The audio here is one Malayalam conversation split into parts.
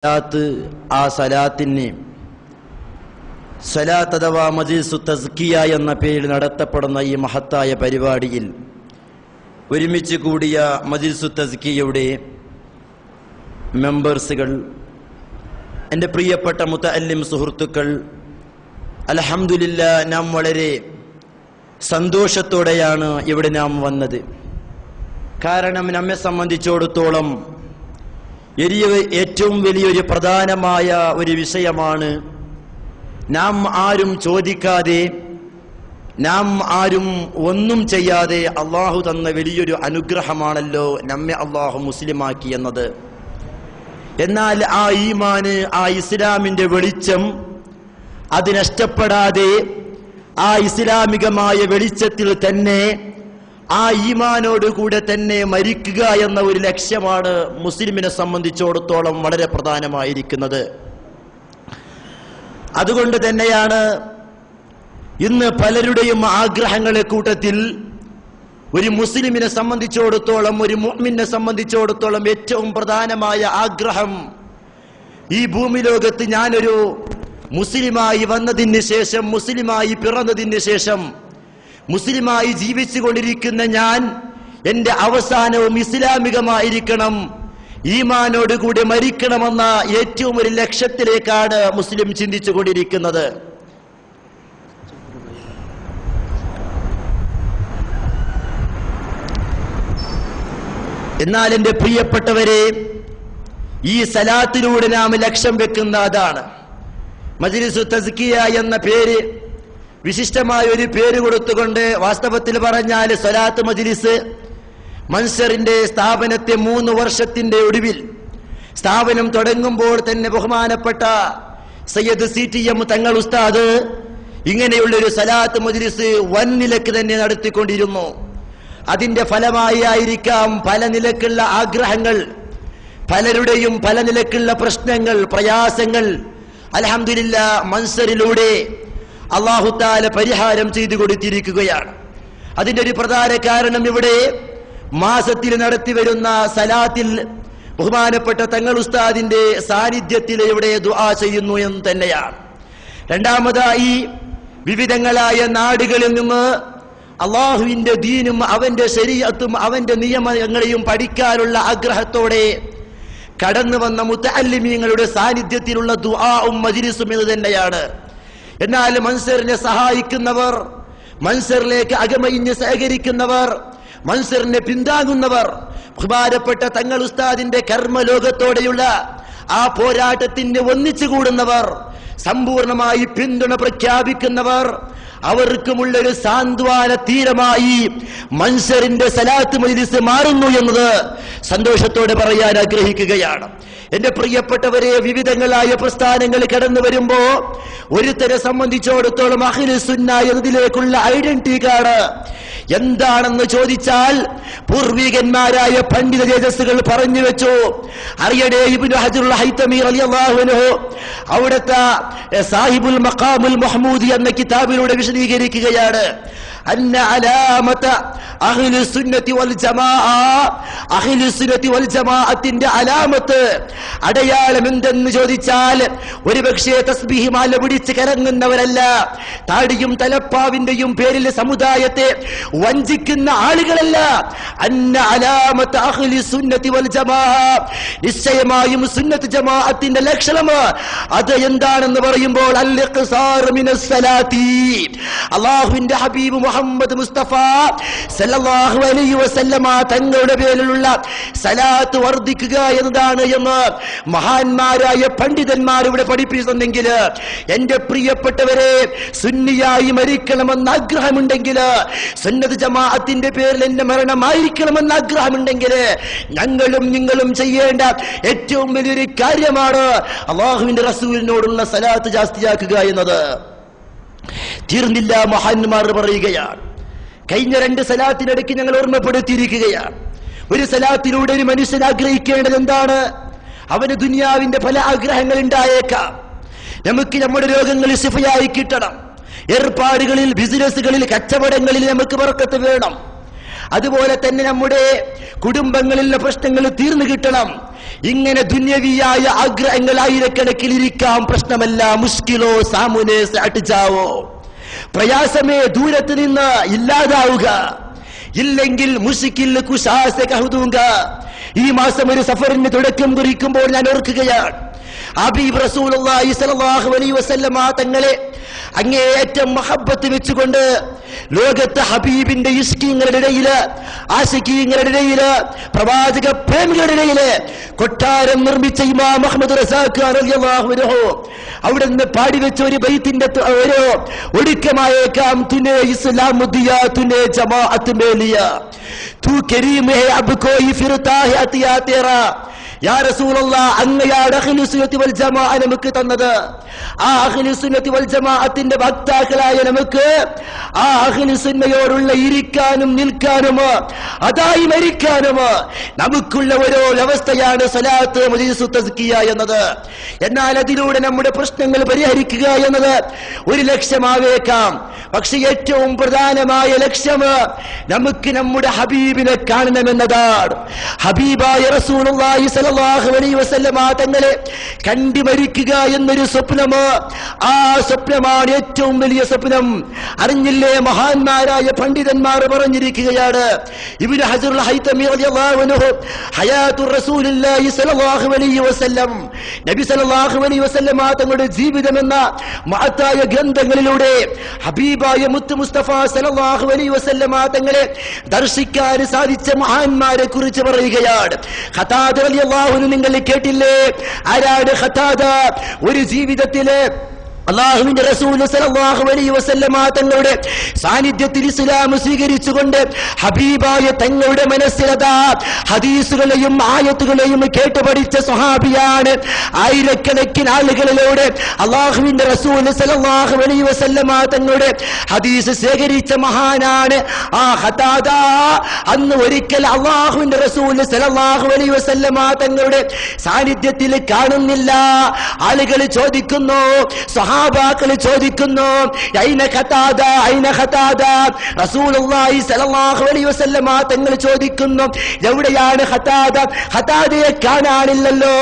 ആ സലാത്തിന് സലാത്ത് അഥവാ മജ്ലിസു തസ്കിയ എന്ന പേരിൽ നടത്തപ്പെടുന്ന ഈ മഹത്തായ പരിപാടിയിൽ ഒരുമിച്ച് കൂടിയ മജ്ലിസു തസ്കിയയുടെ മെമ്പേഴ്സുകൾ, എൻ്റെ പ്രിയപ്പെട്ട മുതഅല്ലിം സുഹൃത്തുക്കൾ, അൽഹംദുലില്ലാഹ് നാം വളരെ സന്തോഷത്തോടെയാണ് ഇവിടെ നാം വന്നത്. കാരണം നമ്മെ സംബന്ധിച്ചിടത്തോളം ഏറ്റവും വലിയൊരു പ്രധാനമായ ഒരു വിഷയമാണ്. നാം ആരും ചോദിക്കാതെ, നാം ആരും ഒന്നും ചെയ്യാതെ അള്ളാഹു തന്ന വലിയൊരു അനുഗ്രഹമാണല്ലോ നമ്മെ അള്ളാഹു മുസ്ലിമാക്കി എന്നത്. എന്നാൽ ആ ഈമാന്, ആ ഇസ്ലാമിന്റെ വെളിച്ചം അത് നഷ്ടപ്പെടാതെ ആ ഇസ്ലാമികമായ വെളിച്ചത്തിൽ തന്നെ ആ ഈമാനോടുകൂടെ തന്നെ മരിക്കുക എന്ന ഒരു ലക്ഷ്യമാണ് മുസ്ലിമിനെ സംബന്ധിച്ചിടത്തോളം വളരെ പ്രധാനമായിരിക്കുന്നത്. അതുകൊണ്ട് തന്നെയാണ് ഇന്ന് പലരുടെയും ആഗ്രഹങ്ങളെ കൂട്ടത്തിൽ ഒരു മുസ്ലിമിനെ സംബന്ധിച്ചിടത്തോളം, ഒരു മുഅ്മിനെ സംബന്ധിച്ചിടത്തോളം ഏറ്റവും പ്രധാനമായ ആഗ്രഹം, ഈ ഭൂമി ലോകത്ത് ഞാനൊരു മുസ്ലിമായി വന്നതിന് ശേഷം, മുസ്ലിമായി പിറന്നതിന് ശേഷം, മുസ്ലിമായി ജീവിച്ചു കൊണ്ടിരിക്കുന്ന ഞാൻ എൻ്റെ അവസാനവും ഇസ്ലാമികമായിരിക്കണം, ഈമാനോടുകൂടി മരിക്കണമെന്ന ഏറ്റവും ഒരു ലക്ഷ്യത്തിലേക്കാണ് മുസ്ലിം ചിന്തിച്ചു കൊണ്ടിരിക്കുന്നത്. എന്നാൽ എൻ്റെ പ്രിയപ്പെട്ടവരെ, ഈ സലാത്തിലൂടെ നാം ലക്ഷ്യം വെക്കുന്ന അതാണ്. മജ്ലിസു തസ്കിയ എന്ന പേര്, വിശിഷ്ടമായ ഒരു പേര് കൊടുത്തുകൊണ്ട്, വാസ്തവത്തിൽ പറഞ്ഞാൽ സ്വലാത്ത് മജ്ലിസ് മൻസറിന്റെ സ്ഥാപനത്തെ 3 വർഷത്തിന്റെ ഒടുവിൽ സ്ഥാപനം തുടങ്ങുമ്പോൾ തന്നെ ബഹുമാനപ്പെട്ട സയ്യിദ് CTM തങ്ങൾ ഉസ്താദ് ഇങ്ങനെയുള്ളൊരു സ്വലാത്ത് മജ്ലിസ് വൻനിലക്ക് തന്നെ നടത്തിക്കൊണ്ടിരുന്നു. അതിന്റെ ഫലമായി ആയിരിക്കാം പല നിലക്കുള്ള ആഗ്രഹങ്ങൾ, പലരുടെയും പല നിലക്കുള്ള പ്രശ്നങ്ങൾ, പ്രയാസങ്ങൾ അൽഹംദുലില്ലാഹ് മൻസറിലൂടെ അല്ലാഹു തആല പരിഹാരം ചെയ്തു കൊടുത്തിരിക്കുകയാണ്. അതിന്റെ ഒരു പ്രധാന കാരണം ഇവിടെ മാസത്തിൽ നടത്തിവരുന്ന സലാത്തിൽ ബഹുമാനപ്പെട്ട തങ്ങൾ ഉസ്താദിന്റെ സാന്നിധ്യത്തിൽ ഇവിടെ ദുആ ചെയ്യുന്നു എന്ന് തന്നെയാണ്. രണ്ടാമതായി, വിവിധങ്ങളായ നാടുകളിൽ നിന്ന് അള്ളാഹുവിന്റെ ദീനും അവന്റെ ശരീഅത്തും അവന്റെ നിയമങ്ങളെയും പഠിക്കാനുള്ള ആഗ്രഹത്തോടെ കടന്നു വന്ന മുതഅല്ലിമീങ്ങളുടെ സാന്നിധ്യത്തിലുള്ള ദുആഉം മജ്ലിസും ഇത് തന്നെയാണ്. എന്നാൽ മൻസറിനെ സഹായിക്കുന്നവർ, മൻസറിലേക്ക് അകമയിഞ്ഞ് സഹകരിക്കുന്നവർ, മൻസറിനെ പിന്താങ്ങുന്നവർ, ബഹുമാനപ്പെട്ട തങ്ങൾ ഉസ്താദിന്റെ കർമ്മലോകത്തോടെയുള്ള ആ പോരാട്ടത്തിന് ഒന്നിച്ചു കൂടുന്നവർ, സമ്പൂർണമായി പിന്തുണ പ്രഖ്യാപിക്കുന്നവർ, അവർക്കുമുള്ളൊരു സാന്ത്വന തീരമായി മൻസറിന്റെ സലാത്ത് മജ്ലിസ് മാറുന്നു എന്നത് സന്തോഷത്തോടെ പറയാൻ ആഗ്രഹിക്കുകയാണ്. എന്റെ പ്രിയപ്പെട്ടവരെ, വിവിധങ്ങളായ പ്രസ്ഥാനങ്ങൾ കടന്നു വരുമ്പോ ഒരുത്തരെ സംബന്ധിച്ചിടത്തോളം അഹ്ലുസ് സുന്ന എന്നതിലേക്കുള്ള ഐഡന്റിറ്റി കാർഡ് എന്താണെന്ന് ചോദിച്ചാൽ പൂർവികന്മാരായ പണ്ഡിത തേജസ്സുകൾ പറഞ്ഞു വെച്ചു. അറിയടേ, ഇബ്നു ഹജറുൽ ഹൈതമി റളിയല്ലാഹു അൻഹു അവിടുത്തെ സാഹിബുൽ മഖാമുൽ മുഹ്മൂദി എന്ന കിതാബിലൂടെ വിശദീകരിക്കുകയാണ്. അന്ന അലാമത അഹ്ലുസ് സുന്നത്തി വൽ ജമാഅ, അഹ്ലുസ് സുന്നത്തി വൽ ജമാഅത്തിന്റെ അലാമത്ത്, അടയാളം എന്തെന്ന് ചോദിച്ചാൽ ഒരുപക്ഷേ തസ്ബീഹ് മാല പിടിച്ച് കറങ്ങുന്നവരല്ല, താടിയും തലപ്പാവിന്റെയും പേരിൽ സമുദായത്തെ വഞ്ചിക്കുന്ന ആളുകളല്ല. അന്ന അലാമത അഹ്ലുസ് സുന്നത്തി വൽ ജമാഅ, നിശ്ചയമായും സുന്നത്ത് ജമാഅത്തിന്റെ ലക്ഷണം അത് എന്താണെന്ന് പറയുമ്പോൾ അൽ ഇഖ്സാർ മിനസ് സലാത്തി, അല്ലാഹുവിന്റെ ഹബീബ് മുഹമ്മദ് മുസ്തഫ സല്ലല്ലാഹു അലൈഹി വസല്ലമ തങ്ങളുടെ പേരിലുള്ള സലാത്ത് വർദ്ധിക്കുക എന്നതാണ് എന്ന് മഹാന്മാരായ പണ്ഡിതന്മാർ ഇവിടെ പഠിപ്പിക്കുന്നെങ്കിൽ, എന്റെ പ്രിയപ്പെട്ടവരെ, സുന്നിയായി മരിക്കണമെന്ന് ആഗ്രഹമുണ്ടെങ്കിൽ, സുന്നത്ത് ജമാഅത്തിന്റെ പേരിൽ എന്റെ മരണമായിരിക്കണമെന്ന് ആഗ്രഹമുണ്ടെങ്കിൽ, ഞങ്ങളും നിങ്ങളും ചെയ്യേണ്ട ഏറ്റവും വലിയൊരു കാര്യമാണ് അല്ലാഹുവിന്റെ റസൂലിനോടുള്ള സലാത്ത് ജാസ്തിയാക്കുക എന്നത്. തീർന്നില്ല, മഹാന്മാർ പറയുകയാണ്. കഴിഞ്ഞ 2 സലാത്തിനിടയ്ക്ക് ഞങ്ങൾ ഓർമ്മപ്പെടുത്തിയിരിക്കുകയാണ്. ഒരു സലാത്തിലൂടെ ഒരു മനുഷ്യൻ ആഗ്രഹിക്കേണ്ടത് എന്താണ്? അവന് ദുനിയാവിന്റെ പല ആഗ്രഹങ്ങൾ ഉണ്ടായേക്കാം. നമുക്ക് നമ്മുടെ രോഗങ്ങൾ ശിഫയായി കിട്ടണം, ഏർപ്പാടുകളിൽ, ബിസിനസ്സുകളിൽ, കച്ചവടങ്ങളിൽ നമുക്ക് ബർക്കത്ത് വേണം. അതുപോലെ തന്നെ നമ്മുടെ കുടുംബങ്ങളിലെ പ്രശ്നങ്ങൾ തീർന്നു കിട്ടണം. ഇങ്ങനെ ദുന്യവിയായ ആഗ്രഹങ്ങൾ ആയിരക്കണക്കിൽ ഇരിക്കാം, പ്രശ്നമല്ല. മുഷ്കിലോ സാമുനെ സാട്ടിച്ചാവോ, പ്രയാസമേ ദൂരത്ത് നിന്ന് ഇല്ലാതാവുക. ഇല്ലെങ്കിൽ മുഷ്കിൽ കുശാസ കഹുദൂങ്ക. ഈ മാസം ഒരു സഫറിന് തുടക്കം കുറിക്കുമ്പോൾ ഞാൻ ഓർക്കുകയാണ്, ഹബീബ് റസൂലുള്ളാഹി സ്വല്ലല്ലാഹു അലൈഹി വസല്ലമ തങ്ങളെ അങ്ങേയറ്റം മഹബ്ബത്ത് വെച്ചുകൊണ്ട് ലോകത്തെ ഹബീബിന്റെ ഇഷ്കീങ്ങളുടെ ഇടയില്, ആശികീങ്ങളുടെ ഇടയില്, പ്രവാചക പ്രേമികളുടെ ഇടയില് കൊട്ടാരം നിർമ്മിച്ച ഇമാം അഹ്മദ് റസാഖ് റളിയല്ലാഹു അൻഹു അവിടെ നിന്ന് പാടിവെച്ച ഒരു ബൈത്തിന്റെ ഒരു ഒടുക്കമായേക്കാം, തുനെ ഇസ്ലാം ദിയാ തുനെ ജമാഅത്ത് മേലിയ തൂ കരീം ഹേ അബ് കോയി ഫിർതാ ഹേ അതിയാ തേറാ. യാ റസൂലല്ലാഹ്, അങ്ങയാണ് അഹ്ലുസ് സുന്നത്തി വൽ ജമാഅ നമുക്ക് തന്നത്. ആ അഹ്ലുസ് സുന്നത്തി വൽ ജമാഅത്തിന്റെ വക്താക്കളായ നമുക്ക് ആ അഹ്ലുസ് സുന്നയോടുള്ള ഇരിക്കാനും നിൽക്കാനും അതായി മരിക്കാനും നമുക്കുള്ള ഓരോ അവസ്ഥയാണ് സ്വലാത്ത് മജ്ലിസു തസ്കിയ എന്നത്. എന്നാൽ അതിലൂടെ നമ്മുടെ പ്രശ്നങ്ങൾ പരിഹരിക്കുക എന്നത് ഒരു ലക്ഷ്യമാവേക്കാം. പക്ഷെ ഏറ്റവും പ്രധാനമായ ലക്ഷ്യം നമുക്ക് നമ്മുടെ ഹബീബിനെ കാണണമെന്നതാണ്. ഹബീബായ റസൂലുള്ളാഹി സ്വല്ലല്ലാഹു അലൈഹി വസല്ലമ തങ്ങളെ കണ്ടു മരിക്കുക എന്നൊരു സ്വപ്നം, ആ സ്വപ്നമാണ് ഏറ്റവും വലിയ സ്വപ്നം. അറിഞ്ഞില്ലേ, മഹാന്മാരായ പണ്ഡിതന്മാർ പറഞ്ഞിരിക്കുകയാണ്. ഇബ്നു ഹജറുൽ ഹൈതമി റളിയല്ലാഹു അൻഹു ഹയാത്തുർ റസൂലുള്ളാഹി സ്വല്ലല്ലാഹു അലൈഹി വസല്ലം, നബി സ്വല്ലല്ലാഹു അലൈഹി വസല്ലമ തങ്ങളുടെ ജീവിതം എന്ന മഹത്തായ ഗ്രന്ഥങ്ങളിലൂടെ ഹബീബായ മുത്ത് മുസ്തഫ സ്വല്ലല്ലാഹു അലൈഹി വസല്ലമ തങ്ങളെ ദർശിക്കാൻ സാധിച്ച മഹാന്മാരെ കുറിച്ച് പറയുകയാണ്. ഖതാദ റളിയല്ലാഹു അൻഹു നിങ്ങൾ കേട്ടില്ലേ? ആരാണ് ഖതാദ? ഒരു ജീവിതത്തിലെ അല്ലാഹുവിന്റെ റസൂൽ സല്ലല്ലാഹു അലൈഹി വസല്ലമ തങ്ങളുടെ സാന്നിധ്യത്തിൽ ഇസ്ലാം സ്വീകരിച്ചുകൊണ്ട് ഹബീബായ തങ്ങളുടെ മനസ്സിലതാ ഹദീസുകളെയും ആയത്തുകളെയും കേട്ട് പഠിച്ച സ്വഹാബിയാണ്. ആയിരക്കണക്കിന് ആളുകളിലൂടെ അല്ലാഹുവിന്റെ റസൂൽ സല്ലല്ലാഹു അലൈഹി വസല്ലമ തങ്ങളുടെ ഹദീസ് ശേഖരിച്ച മഹാനാണ് ആ ഖതാദ. അന്ന് ഒരിക്കൽ അല്ലാഹുവിന്റെ റസൂൽ സല്ലല്ലാഹു അലൈഹി വസല്ലമ തങ്ങളുടെ സാന്നിധ്യത്തിൽ കാണുന്നില്ല. ആളുകൾ ചോദിക്കുന്നു, സഹാബാക്കൾ ചോദിക്കുന്നു, ഐന ഖതാദ ഐന ഖതാദ. റസൂലുള്ളാഹി സ്വല്ലല്ലാഹു അലൈഹി വസല്ലമ തങ്ങൾ ചോദിക്കുന്നു, എവിടെയാണ് ഖതാദ? ഖതാദയെ കാണാനില്ലല്ലോ,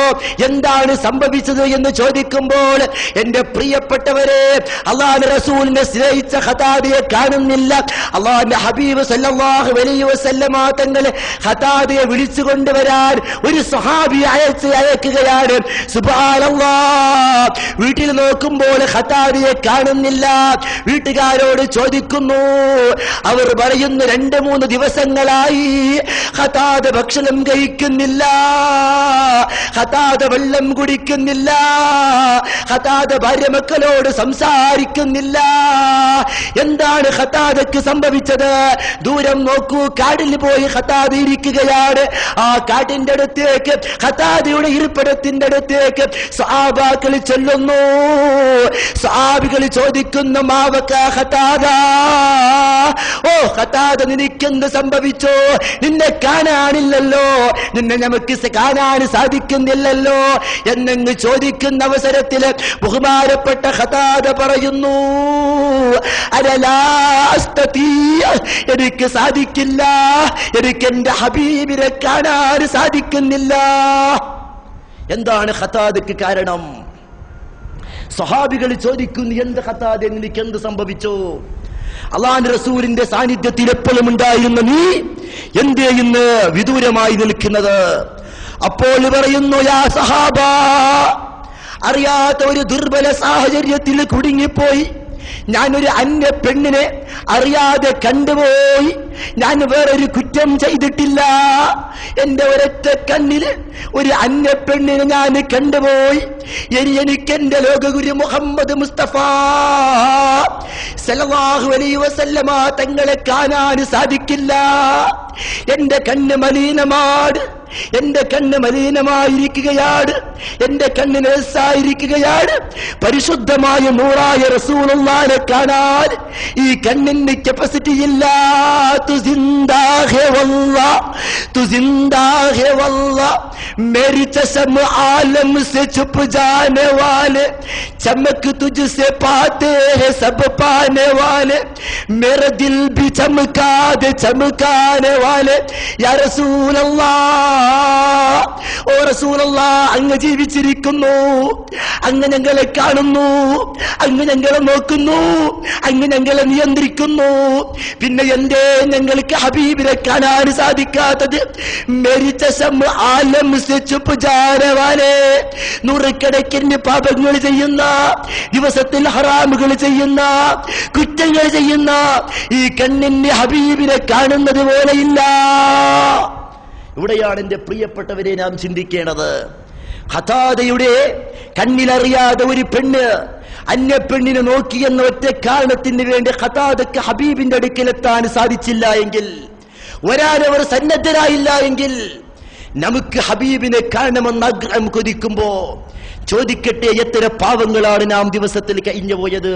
എന്താണ് സംഭവിച്ചത് എന്ന് ചോദിക്കുമ്പോൾ, എന്റെ പ്രിയപ്പെട്ടവരെ, അല്ലാഹുവിന്റെ റസൂലിനെ സ്നേഹിച്ച ഖതാദയെ കാണുന്നില്ല. അല്ലാഹുവിന്റെ ഹബീബ് സ്വല്ലല്ലാഹു അലൈഹി വസല്ലമ തങ്ങൾ ഖതാദയെ വിളിച്ചു കൊണ്ടുവരാൻ ഒരു സ്വഹാബി അയക്കുകയാണ്. സുബ്ഹാനല്ലാഹ്. വീട്ടിൽ നോക്കുമ്പോൾ ഖതാദയെ കാണുന്നില്ല. വീട്ടുകാരോട് ചോദിക്കുന്നു, അവർ പറയുന്നു, 2-3 ദിവസങ്ങളായി ഖതാദ ഭക്ഷണം കഴിക്കുന്നില്ല, ഖതാദ വെള്ളം കുടിക്കുന്നില്ല, ഖതാദ ഭാര്യ മക്കളോട് സംസാരിക്കുന്നില്ല. എന്താണ് ഖതാദക്ക് സംഭവിച്ചത്? ദൂരം നോക്കൂ, കാടിൽ പോയി ഖതാദ ഇരിക്കുകയാണ്. ആ കാട്ടിന്റെ അടുത്തേക്ക്, ഖതാദയുടെ ഇരിപ്പിടത്തിന്റെ അടുത്തേക്ക് സ്വഹാബാക്കൾ ചെല്ലുന്നു. സ്വഹാബികൾ ചോദിക്കുന്നു, മാവക ഖതാദ, ഓ ഖതാദ, നിനക്കെന്ത് സംഭവിച്ചോ? നിന്നെ കാണാനില്ലല്ലോ, നിന്നെ നമുക്ക് കാണാൻ സാധിക്കുന്നില്ലല്ലോ എന്നങ്ങ് ചോദിക്കുന്ന അവസരത്തിൽ ബഹുമാനപ്പെട്ട ഖതാദ പറയുന്നു, അലലാ അസ്തതീ, എനിക്ക് സാധിക്കില്ല, എനിക്ക് എന്റെ ഹബീബിനെ കാണാൻ സാധിക്കുന്നില്ല. എന്താണ് ഖതാദക്ക് കാരണം? സ്വഹാബികൾ ചോദിക്കുന്നു, എന്ത് ഖതാദ, നിനക്ക് എന്ത് സംഭവിച്ചു? അല്ലാഹുവിന്റെ റസൂലിന്റെ സാന്നിധ്യത്തിൽ എപ്പോഴും ഉണ്ടായിരുന്ന നീ എന്തേ ഇന്ന് വിദൂരമായി നിൽക്കുന്നത്? അപ്പോൾ പറയുന്നു, യാ സഹാബ, അറിയാത്ത ഒരു ദുർബല സാഹചര്യത്തിൽ കുടുങ്ങിപ്പോയി. ഞാനൊരു അന്യ പെണ്ണിനെ അറിയാതെ കണ്ടുപോയി. ഞാൻ വേറൊരു കുറ്റം ചെയ്തിട്ടില്ല. എന്റെ ഒരൊറ്റ കണ്ണില് ഒരു അന്യ പെണ്ണിനെ ഞാൻ കണ്ടുപോയി. ഇനി എനിക്ക് എന്റെ ലോകഗുരു മുഹമ്മദ് മുസ്തഫ സല്ലല്ലാഹു അലൈഹി വസല്ലമ തങ്ങളെ കാണാൻ സാധിക്കില്ല. എന്റെ കണ്ണ് മലീനമാണ്, എന്റെ കണ്ണ് മലീനമായിരിക്കുകയാണ്, എന്റെ കണ്ണ് നേസായിരിക്കുകയാണ്. പരിശുദ്ധമായ നൂറായ റസൂലുള്ളാഹിനെ കാണാൻ ഈ കണ്ണിന്റെ കപ്പാസിറ്റി ഇല്ല. തു സിന്ദാ ഹേ വല്ലാ, തു സിന്ദാ ഹേ വല്ലാ, മേരി ചശ്മ ആലം സെ ഛുപ് जाने वाले, चमक तुझसे पाते हैं सब पाने वाले, मेरा दिल भी चमका दे चमकाने वाले, या रसूल अल्लाह, ഓ റസൂൽ അല്ലാഹ്, അങ്ങ് ജീവിച്ചിരിക്കുന്നു, അങ്ങ് ഞങ്ങളെ കാണുന്നു, അങ്ങ് ഞങ്ങളെ നോക്കുന്നു, അങ്ങ് ഞങ്ങളെ നിയന്ത്രിക്കുന്നു, പിന്നെ എന്തേ ഞങ്ങൾക്ക് ഹബീബിനെ കാണാൻ സാധിക്കാത്തത്? മേരി ചശം ആലം സെ ചുപ് ജാനെ വാലേ, നൂറുകണക്കിന് പാപങ്ങൾ ചെയ്യുന്ന, ദിവസത്തിൽ ഹറാമുകൾ ചെയ്യുന്ന, കുറ്റങ്ങൾ ചെയ്യുന്ന ഈ കണ്ണിന് ഹബീബിനെ കാണുന്നത് പോലെയില്ല. ഇവിടെയാണ് എന്റെ പ്രിയപ്പെട്ടവരെ നാം ചിന്തിക്കേണ്ടത്. ഖതാദയുടെ കണ്ണിലറിയാതെ ഒരു പെണ്ണ് അന്യ പെണ്ണിനെ നോക്കിയെന്ന ഒറ്റ കാരണത്തിന് വേണ്ടി ഖതാദക്ക് ഹബീബിന്റെ അടുക്കലെത്താൻ സാധിച്ചില്ല എങ്കിൽ, വരാനവർ സന്നദ്ധരായില്ല എങ്കിൽ, നമുക്ക് ഹബീബിനെ കാണണമെന്ന് ആഗ്രഹം കൊതിക്കുമ്പോ ചോദിക്കട്ടെ, എത്ര പാവങ്ങളാണ് നാം ദിവസത്തിൽ കഴിഞ്ഞുപോയത്,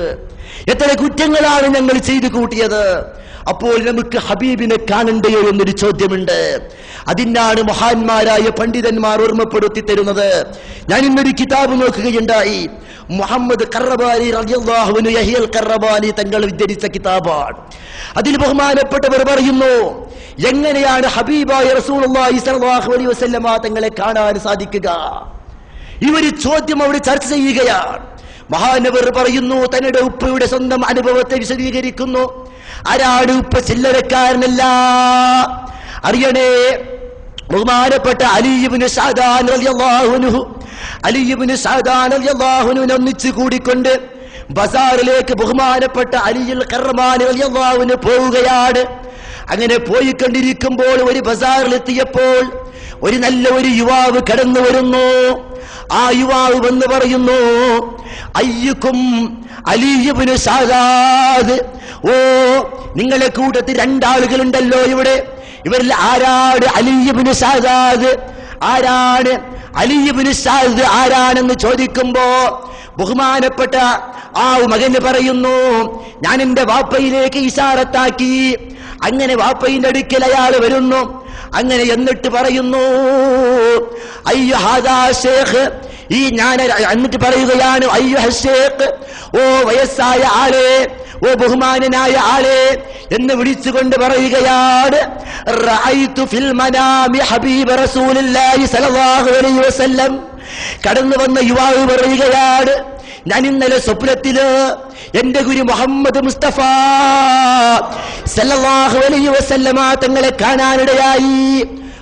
എത്ര കുറ്റങ്ങളാണ് ഞങ്ങൾ ചെയ്തു കൂട്ടിയത്? അപ്പോൾ നമുക്ക് ഹബീബിനെ കാണണ്ടയോ എന്നൊരു ചോദ്യമുണ്ട്. അതിനാണ് മഹാന്മാരായ പണ്ഡിതന്മാർ ഓർമ്മപ്പെടുത്തി തരുന്നത്. ഞാൻ ഇന്നൊരു കിതാബ് നോക്കുകയുണ്ടായി. മുഹമ്മദ് ഖറബാനി റളിയല്ലാഹു അൻഹു യഹ്യൽ ഖറബാനി തങ്ങൾ ഉദ്ധരിച്ച കിതാബാണ്. അതിൽ ബഹുമാനപ്പെട്ടവർ പറയുന്നു, എങ്ങനെയാണ് ഹബീബായ റസൂലുള്ളാഹി സ്വല്ലല്ലാഹു അലൈഹി വസല്ലമ തങ്ങളെ കാണാൻ സാധിക്കുക? ഈ ഒരു ചോദ്യം അവിടെ ചർച്ച ചെയ്യുകയാണ്. മഹാനവർ പറയുന്നു, തന്റെ ഉപ്പയുടെ സ്വന്തം അനുഭവത്തെ വിശദീകരിക്കുന്നു. ആരാണ് ഉപ്പ? ചില്ലറക്കാരനല്ല. അറിയണേ, ബഹുമാനപ്പെട്ട അലി ഇബ്നു സഅദാൻ റളിയല്ലാഹു അൻഹു, അലി ഇബ്നു സഅദാൻ റളിയല്ലാഹു അൻഹു ഒന്നിച്ചു കൂടിക്കൊണ്ട് ബസാറിലേക്ക് ബഹുമാനപ്പെട്ട അലിയുൽ ഖറമാനി റളിയല്ലാഹു അൻഹു പോവുകയാണ്. അങ്ങനെ പോയിക്കൊണ്ടിരിക്കുമ്പോൾ ഒരു ബസാറിലെത്തിയപ്പോൾ ഒരു നല്ല ഒരു യുവാവ് കടന്നു വരുന്നു. ആ യുവാവ് വന്ന് പറയുന്നു, അയ്യുക്കും അലി ഇബ്നു സഅദാദ്, ഓ നിങ്ങളെ കൂട്ടത്തിൽ രണ്ടാളുകളുണ്ടല്ലോ ഇവിടെ, ഇവരിൽ ആരാണ് അലി ഇബ്നു സഅദാദ്? ആരാണ് അലി ഇബ്നു സഅദ്? ആരാണെന്ന് ചോദിക്കുമ്പോ ബഹുമാനപ്പെട്ട ആ മകന് പറയുന്നു, ഞാൻ എന്റെ വാപ്പയിലേക്ക് ഇശാറത്താക്കി. അങ്ങനെ വാപ്പയുടെ അടുക്കൽ അയാൾ വരുന്നു. അങ്ങനെ എന്നിട്ട് പറയുന്നു, അയ്യോ ഹാദാ ശൈഖ്, ഈ ഞാൻ എന്നിട്ട് പറയുകയാണ്, അയ്യോ ഹശേഖ്, ഓ വയസ്സായ ആളെ, ഓ ബഹുമാനനായ ആളെ എന്ന് വിളിച്ചുകൊണ്ട് പറയുകയാണ്, റഅയ്തു ഫിൽ മനാമി ഹബീബ റസൂലുള്ളാഹി സ്വല്ലല്ലാഹു അലൈഹി വസല്ലം. കടന്നു വന്ന യുവാവ് പറയുകയാണ്, ഞാൻ ഇന്നലെ സ്വപ്നത്തില് എന്റെ ഗുരു മുഹമ്മദ് മുസ്തഫ സല്ലല്ലാഹു അലൈഹി വസല്ലമ തങ്ങളെ കാണാനിടയായി.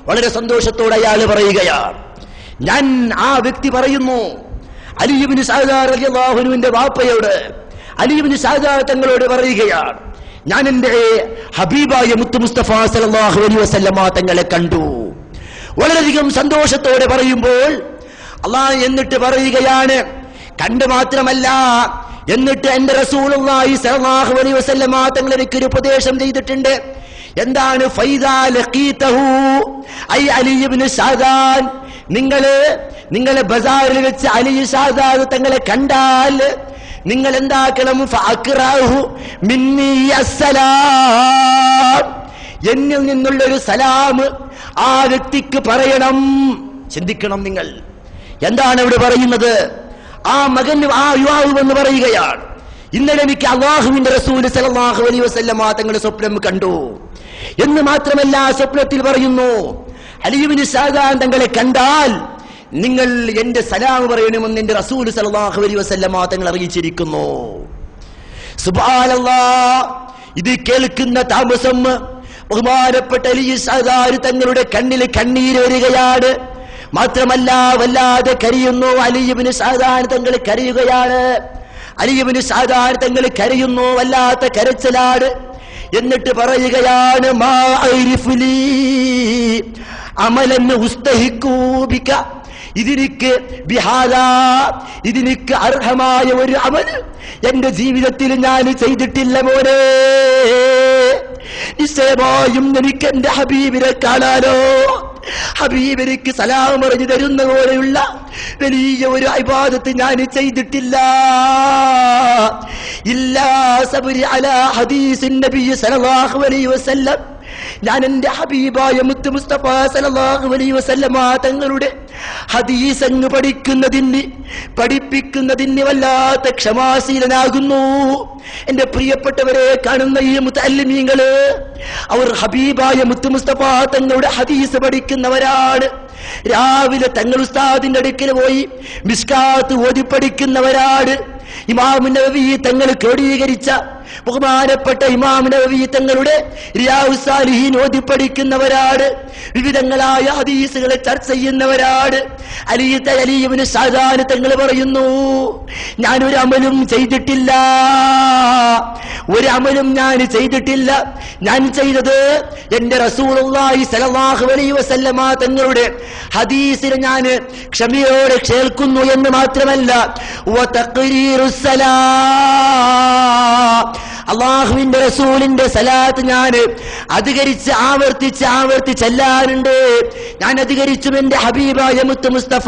വളരെ സന്തോഷത്തോടെ അയാൾ പറയുകയാണ്. ഞാൻ ആ വ്യക്തി പറയുന്നു, അലി ഇബ്നു സഅദാൻ റളിയല്ലാഹു അൻഹുവിന്റെ വാപ്പയോട്, അലി ഇബ്നു സഅദാൻ തങ്ങളോട് പറയുകയാണ്, ഞാൻ എന്റെ ഹബീബായ മുത്ത് മുസ്തഫ സല്ലല്ലാഹു അലൈഹി വസല്ലമ തങ്ങളെ കണ്ടു. വളരെയധികം സന്തോഷത്തോടെ പറയുമ്പോൾ അല്ലാഹ് എന്നിട്ട് പറയുകയാണ്, കണ്ടു മാത്രമല്ല, എന്നിട്ട് എന്റെ റസൂലുള്ളാഹി സ്വല്ലല്ലാഹു അലൈഹി വസല്ലമ തങ്ങൾ എനിക്കൊരു ഉപദേശം ചെയ്തിട്ടുണ്ട്. എന്താണ്? ഫൈദാ ലഖീതഹു ഐ അലി ഇബ്നു സഅദാൻ, നിങ്ങളെ ബസാറിൽ വെച്ച് അലി സഅദാദ് തങ്ങളെ കണ്ടാൽ നിങ്ങൾ എന്താക്കണം? ഫഅഖ്റഹു മിന്നി അസ്സലാം, എന്നിൽ നിന്നുള്ളൊരു സലാം ആ വ്യക്തിക്ക് പറയണം. ചിന്തിക്കണം നിങ്ങൾ, എന്താണ് ഇവിടെ പറയുന്നത്? ആ മകൻ, ആ യുവാവ് എന്ന് പറയുകയാണ്, ഇന്നലെ എനിക്ക് അല്ലാഹുവിന്റെ റസൂൽ സല്ലല്ലാഹു അലൈഹി വസല്ലമ തങ്ങളുടെ സ്വപ്നം കണ്ടു എന്ന് മാത്രമല്ല, സ്വപ്നത്തിൽ പറയുന്നു, അലി ഇബ്നു സഅദാൻ തങ്ങളെ കണ്ടാൽ നിങ്ങൾ എന്റെ സലാം പറയണമെന്ന് എന്റെ റസൂൽ സല്ലല്ലാഹു അലൈഹി വസല്ലമ തങ്ങൾ അറിയിച്ചിരിക്കുന്നു. സുബ്ഹാനല്ലാഹ്. ഇത് കേൾക്കുന്ന താമസം ബഹുമാനപ്പെട്ട അലി സഅദാൻ തങ്ങളുടെ കണ്ണിൽ കണ്ണീര് വരികയാണ്. മാത്രമല്ല വല്ലാതെ കരയുന്നു. അലി ഇബ്നു സഅദാൻ തങ്ങൾ കരയുകയാണ്. അലി ഇബ്നു സഅദാൻ തങ്ങൾ കരയുന്നു, വല്ലാത്ത കരച്ചിലാണ്. എന്നിട്ട് പറയുകയാണ്, മാ അരിഫു ലീ അമലൻ ഉസ്തഹിഖു ബിക, ഇതിനിക്ക് അർഹമായ ഒരു അമൽ എന്റെ ജീവിതത്തിൽ ഞാൻ ചെയ്തിട്ടില്ല മോനെ. നിശ്ചയമായും എനിക്ക് എന്റെ ഹബീബിനെ കാണാനോ, ഹബീബിനിക്ക് സലാം പറഞ്ഞു തരുന്ന പോലെയുള്ള വലിയ ഒരു ഇബാദത്ത് ഞാൻ ചെയ്തിട്ടില്ല. ഇല്ലാ സബ്രി അലാ ഹദീസിൻ നബി സല്ലല്ലാഹു അലൈഹി വസല്ലം, ഞാൻ എന്റെ ഹബീബായ മുത്ത് മുസ്തഫ സല്ലല്ലാഹു അലൈഹി വസല്ലമ തങ്ങളുടെ ഹദീസ് അങ്ങ് പഠിപ്പിക്കുന്നതിന് വല്ലാത്ത ക്ഷമാശീലനാകുന്നു. എന്റെ പ്രിയപ്പെട്ടവരെ, കാണുന്ന ഈ മുതഅല്ലിമീങ്ങള് അവർ ഹബീബായ മുത്ത് മുസ്തഫ തങ്ങളുടെ ഹദീസ് പഠിക്കുന്നവരാണ്. രാവിലെ തങ്ങൾ ഉസ്താദിന്റെ അടുക്കൽ പോയി മിസ്കാത്ത് ഓതി പഠിക്കുന്നവരാണ്. ഇമാം നവവി തങ്ങൾ ക്രോഡീകരിച്ച ബഹുമാനപ്പെട്ട ഇമാം നവവി തങ്ങളുടെ റിയാഉസ് സാലിഹീൻ ഓതി പഠിക്കുന്നവരാണ്. വിവിധങ്ങളായ ഹദീസുകളെ ചർച്ച ചെയ്യുന്നവരാണ്. അലി ഇബ്നു സഅദാൻ തങ്ങൾ പറയുന്നു, ഞാനൊരു അമലും ചെയ്തിട്ടില്ല, ഞാൻ ചെയ്തത് എന്റെ റസൂലുള്ളാഹി സ്വല്ലല്ലാഹു അലൈഹി വസല്ലമ തങ്ങളുടെ ഹദീസിനെ ഞാൻ ക്ഷമയോടെ കേൾക്കുന്നു എന്ന് മാത്രമല്ല, അള്ളാഹുവിന്റെ റസൂലിന്റെ സലാത്ത് ഞാൻ അധികരിച്ച് ആവർത്തിച്ച് ചെല്ലാറുണ്ട്. ഞാൻ അധികരിച്ചും എന്റെ ഹബീബായ മുത്ത് മുസ്തഫ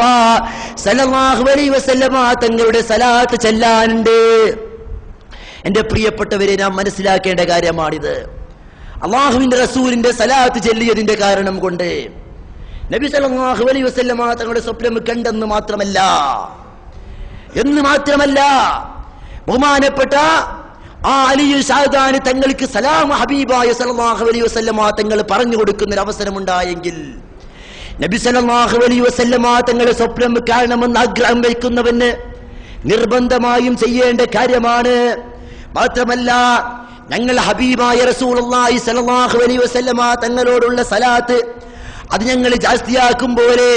സല്ലല്ലാഹു അലൈഹി വസല്ലമ തങ്ങളുടെ സലാത്ത് ചെല്ലാറുണ്ട്. എന്റെ പ്രിയപ്പെട്ടവരെ, നാം മനസ്സിലാക്കേണ്ട കാര്യമാണിത്. അള്ളാഹുവിന്റെ റസൂലിന്റെ സലാത്ത് ചെല്ലിയതിന്റെ കാരണം കൊണ്ട് നബി സല്ലല്ലാഹു അലൈഹി വസല്ലമ തങ്ങളുടെ സ്വപ്നം കണ്ടെന്ന് മാത്രമല്ല, ബഹുമാനപ്പെട്ട ആ അലിയുൽ സഅദാനി തങ്ങൾക്ക് സലാം ഹബീബായ സല്ലല്ലാഹു അലൈഹി വസല്ലമ തങ്ങൾ പറഞ്ഞു കൊടുക്കുന്ന ഒരു അവസരമുണ്ടായെങ്കിൽ നബി സല്ലല്ലാഹു അലൈഹി വസല്ലമ തങ്ങളുടെ സ്വപ്നം കാണണമെന്ന് ആഗ്രഹം വയ്ക്കുന്നവന് നിർബന്ധമായും ചെയ്യേണ്ട കാര്യമാണ്. മാത്രമല്ല, ഞങ്ങൾ ഹബീബായ റസൂലുള്ളാഹി സ്വല്ലല്ലാഹു അലൈഹി വസല്ലമ തങ്ങളോടുള്ള സലാത്ത് അത് ഞങ്ങൾ ജാസ്തിയാക്കും പോലെ,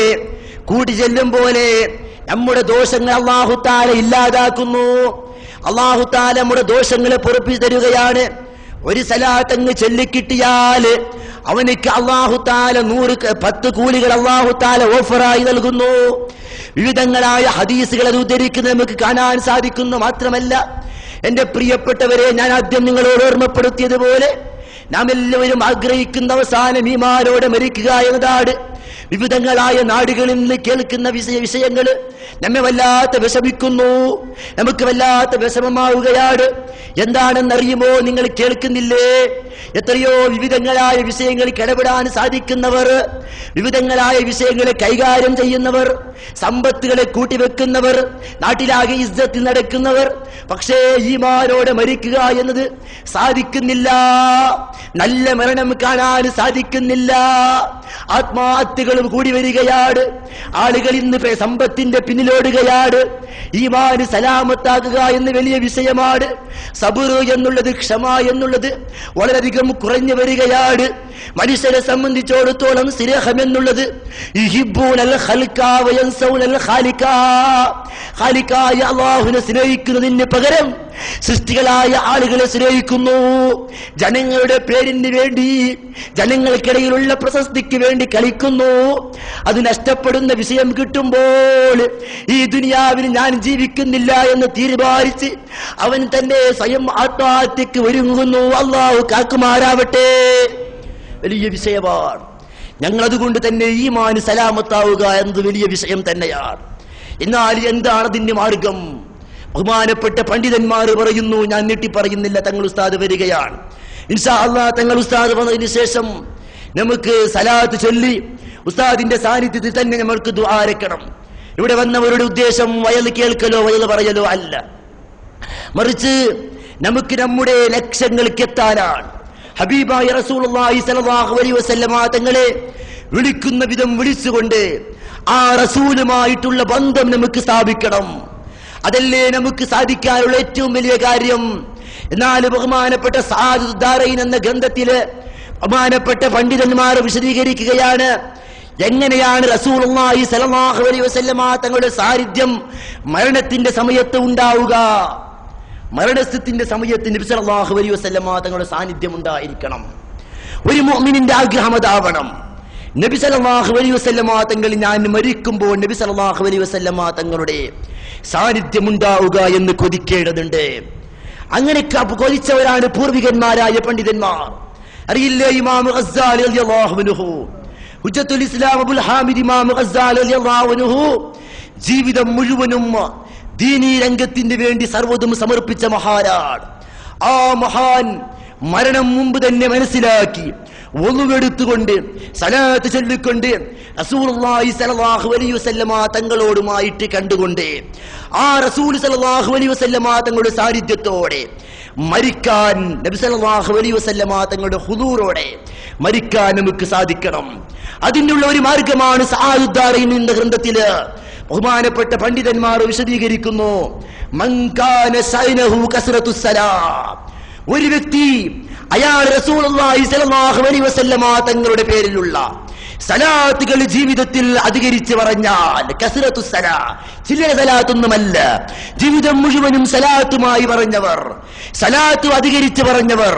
കൂട്ടിച്ചെല്ലും പോലെ നമ്മുടെ ദോഷങ്ങൾ അല്ലാഹു തആല ഇല്ലാതാക്കുന്നു. അല്ലാഹു തആല നമ്മുടെ ദോഷങ്ങളെ പൊറുപ്പിച്ചു തരികയാണ്. ഒരു സലാത്ത് അങ്ങ് ചൊല്ലിക്കിട്ടിയാൽ അവനിക്ക് അല്ലാഹു തആല 10 കൂലികൾ അല്ലാഹു തആല ഓഫറായി നൽകുന്നു. വിവിധങ്ങളായ ഹദീസുകൾ അത് ഉദ്ധരിക്കുന്നത് നമുക്ക് കാണാൻ സാധിക്കുന്നു. മാത്രമല്ല, എന്റെ പ്രിയപ്പെട്ടവരെ, ഞാൻ ആദ്യം നിങ്ങളോട് ഓർമ്മപ്പെടുത്തിയതുപോലെ നാം എല്ലാവരും ആഗ്രഹിക്കുന്ന അവസാനം ഈമാനോടെ മരിക്കുക എന്നതാണ്. വിവിധങ്ങളായ നാടുകളിൽ നിന്ന് കേൾക്കുന്ന വിഷയങ്ങൾ നമ്മെ വല്ലാത്ത വിഷമിക്കുന്നു, നമുക്ക് വല്ലാത്ത വിഷമമാവുകയാണ്. എന്താണെന്നറിയുമോ? നിങ്ങൾ കേൾക്കുന്നില്ലേ? എത്രയോ വിവിധങ്ങളായ വിഷയങ്ങളിൽ ഇടപെടാൻ സാധിക്കുന്നവർ, വിവിധങ്ങളായ വിഷയങ്ങളെ കൈകാര്യം ചെയ്യുന്നവർ, സമ്പത്തുകളെ കൂട്ടിവെക്കുന്നവർ, നാട്ടിലാകെ ഇസ്സത്തിൽ നടക്കുന്നവർ, പക്ഷേ ഈമാനോടെ മരിക്കുക എന്നത് സാധിക്കുന്നില്ല. നല്ല മരണം കാണാൻ സാധിക്കുന്നില്ല. ആത്മഹത്യകളും കൂടി വരികയാണ്. ആളുകൾ ഇന്ന് സമ്പത്തിന്റെ പിന്നിലോടുകയാണ്. ഈമാന് സലാമത്താകുക എന്ന് വലിയ വിഷയമാണ്. സബർ എന്നുള്ളത്, ക്ഷമ എന്നുള്ളത് വളരെയധികം കുറഞ്ഞു വരികയാണ്. മനുഷ്യരെ സംബന്ധിച്ചിടത്തോളം സ്നേഹം എന്നുള്ളത് ഖാലിഖായ അല്ലാഹുവിനെ സ്നേഹിക്കുന്നതിന് പകരം സൃഷ്ടികളായ ആളുകളെ സ്നേഹിക്കുന്നു. ജനങ്ങളുടെ പേരിന് വേണ്ടി, ജനങ്ങൾക്കിടയിലുള്ള പ്രശസ്തിക്ക് വേണ്ടി കളിക്കുന്നു. അത് നഷ്ടപ്പെടുന്ന വിഷയം കിട്ടുമ്പോൾ ഈ ദുനിയാവിൽ ഞാൻ ജീവിക്കുന്നില്ല എന്ന് തീരുമാനിച്ച് അവൻ തന്നെ സ്വയം ആത്മഹത്യക്ക് ഒരുങ്ങുന്നു. അല്ലാഹു കാക്കുമാറാവട്ടെ. വലിയ വിഷയമാണ്. ഞങ്ങൾ അതുകൊണ്ട് തന്നെ ഈമാൻ സലാമത്താവുക എന്നത് വലിയ വിഷയം തന്നെയാണ്. എന്നാൽ എന്താണ് അതിന്റെ മാർഗം? ബഹുമാനപ്പെട്ട പണ്ഡിതന്മാർ പറയുന്നു, ഞാൻ നീട്ടി പറയുന്നില്ല, തങ്ങൾ ഉസ്താദ് വരികയാണ്. ഇൻഷാ അല്ലാഹ് തങ്ങൾ ഉസ്താദ് വന്നതിന് ശേഷം നമുക്ക് സലാത്ത് ചൊല്ലി ഉസ്താദിന്റെ സാന്നിധ്യത്തിൽ തന്നെ നമുക്ക് ദുആ അരക്കണം. ഇവിടെ വന്നവരുടെ ഉദ്ദേശം വയൽ കേൾക്കലോ വയൽ പറയലോ അല്ല, മറിച്ച് നമുക്ക് നമ്മുടെ ലക്ഷ്യങ്ങൾക്ക് എത്താനാണ്. ഹബീബായ റസൂലുള്ളാഹി സ്വല്ലല്ലാഹു അലൈഹി വസല്ലമ തങ്ങളെ വിളിക്കുന്ന വിധം വിളിച്ചുകൊണ്ട് ആ റസൂലുമായിട്ടുള്ള ബന്ധം നമുക്ക് സ്ഥാപിക്കണം. അതല്ലേ നമുക്ക് സാധിക്കാനുള്ള ഏറ്റവും വലിയ കാര്യം. എന്നാൽ ബഹുമാനപ്പെട്ട സഅദുദ് ദാറൈൻ എന്ന ഗ്രന്ഥത്തില് ബഹുമാനപ്പെട്ട പണ്ഡിതന്മാർ വിശദീകരിക്കുകയാണ്, എങ്ങനെയാണ് റസൂലുള്ളാഹി സ്വല്ലല്ലാഹു അലൈഹി വസല്ലമ തങ്ങളുടെ സാന്നിധ്യം മരണത്തിന്റെ സമയത്ത് ഉണ്ടാവുക. മരണത്തിന്റെ സമയത്ത് നബി സല്ലല്ലാഹു അലൈഹി വസല്ലമ തങ്ങളുടെ സാന്നിധ്യം ഉണ്ടായിരിക്കണം. ഒരു മുഅ്മിനിന്റെ ആഗ്രഹം അതാവണം. നബി സല്ലല്ലാഹു അലൈഹി വസല്ലമ തങ്ങൾ ഞാൻ മരിക്കുമ്പോൾ നബി സല്ലല്ലാഹു അലൈഹി വസല്ലമ തങ്ങളുടെ സാന്നിധ്യം ഉണ്ടാവുക എന്ന് കൊതിക്കേണ്ടതുണ്ട്. അങ്ങനെ കൊതിച്ചവരാണ് പൂർവികന്മാരായ പണ്ഡിതന്മാർ. അറിയില്ലേ, ഇമാം ഗസ്സാലി റളിയല്ലാഹു അൻഹു, ഹുജ്ജത്തുൽ ഇസ്ലാം അബുൽ ഹാമിദ് ഇമാം ഗസ്സാലി റളിയല്ലാഹു അൻഹു ജീവിതം മുഴുവനും ദീനീ രംഗത്തിന് വേണ്ടി സർവ്വതും സമർപ്പിച്ച മഹാനാണ്. ആ മഹാൻ മരണം മുമ്പ് തന്നെ മനസ്സിലാക്കി ഒളുവെടുത്തുകൊണ്ട് സലാത്ത് ചൊല്ലിക്കൊണ്ട് റസൂലുള്ളാഹി സ്വല്ലല്ലാഹു അലൈഹി വസല്ലമ തങ്ങളോടുമായിട്ട് കണ്ടുകൊണ്ട് ആ റസൂൽ സ്വല്ലല്ലാഹു അലൈഹി വസല്ലമ തങ്ങളുടെ സാന്നിധ്യത്തോടെ മരിക്കാൻ, നബി സല്ലല്ലാഹു അലൈഹി വസല്ലമ തങ്ങളുടെ ഹുദൂറോടെ മരിക്കാൻ നമുക്ക് സാധിക്കണം. അതിനുള്ള ഒരു മാർഗമാണ് സആദുദ്ദാറൈൻ എന്ന ഗ്രന്ഥത്തില് ബഹുമാനപ്പെട്ട പണ്ഡിതന്മാർ വിശദീകരിക്കുന്നു. മൻ കാന സൈനഹു കസ്റത്തുസ് സലാം, ഒരു വ്യക്തി അയാൾ റസൂലുള്ളാഹി സ്വല്ലല്ലാഹു അലൈഹി വസല്ലമ തങ്ങളുടെ പേരിലുള്ള സലാത്തുകൾ ജീവിതത്തിൽ അധികരിച്ച് പറഞ്ഞാൽ, കസ്റത്തുസ് സലാം ചില സലാത്തൊന്നുമല്ല, ജീവിതം മുഴുവനും സലാത്തുമായി പറഞ്ഞവർ, സലാത്ത് അധികരിച്ച് പറഞ്ഞവർ,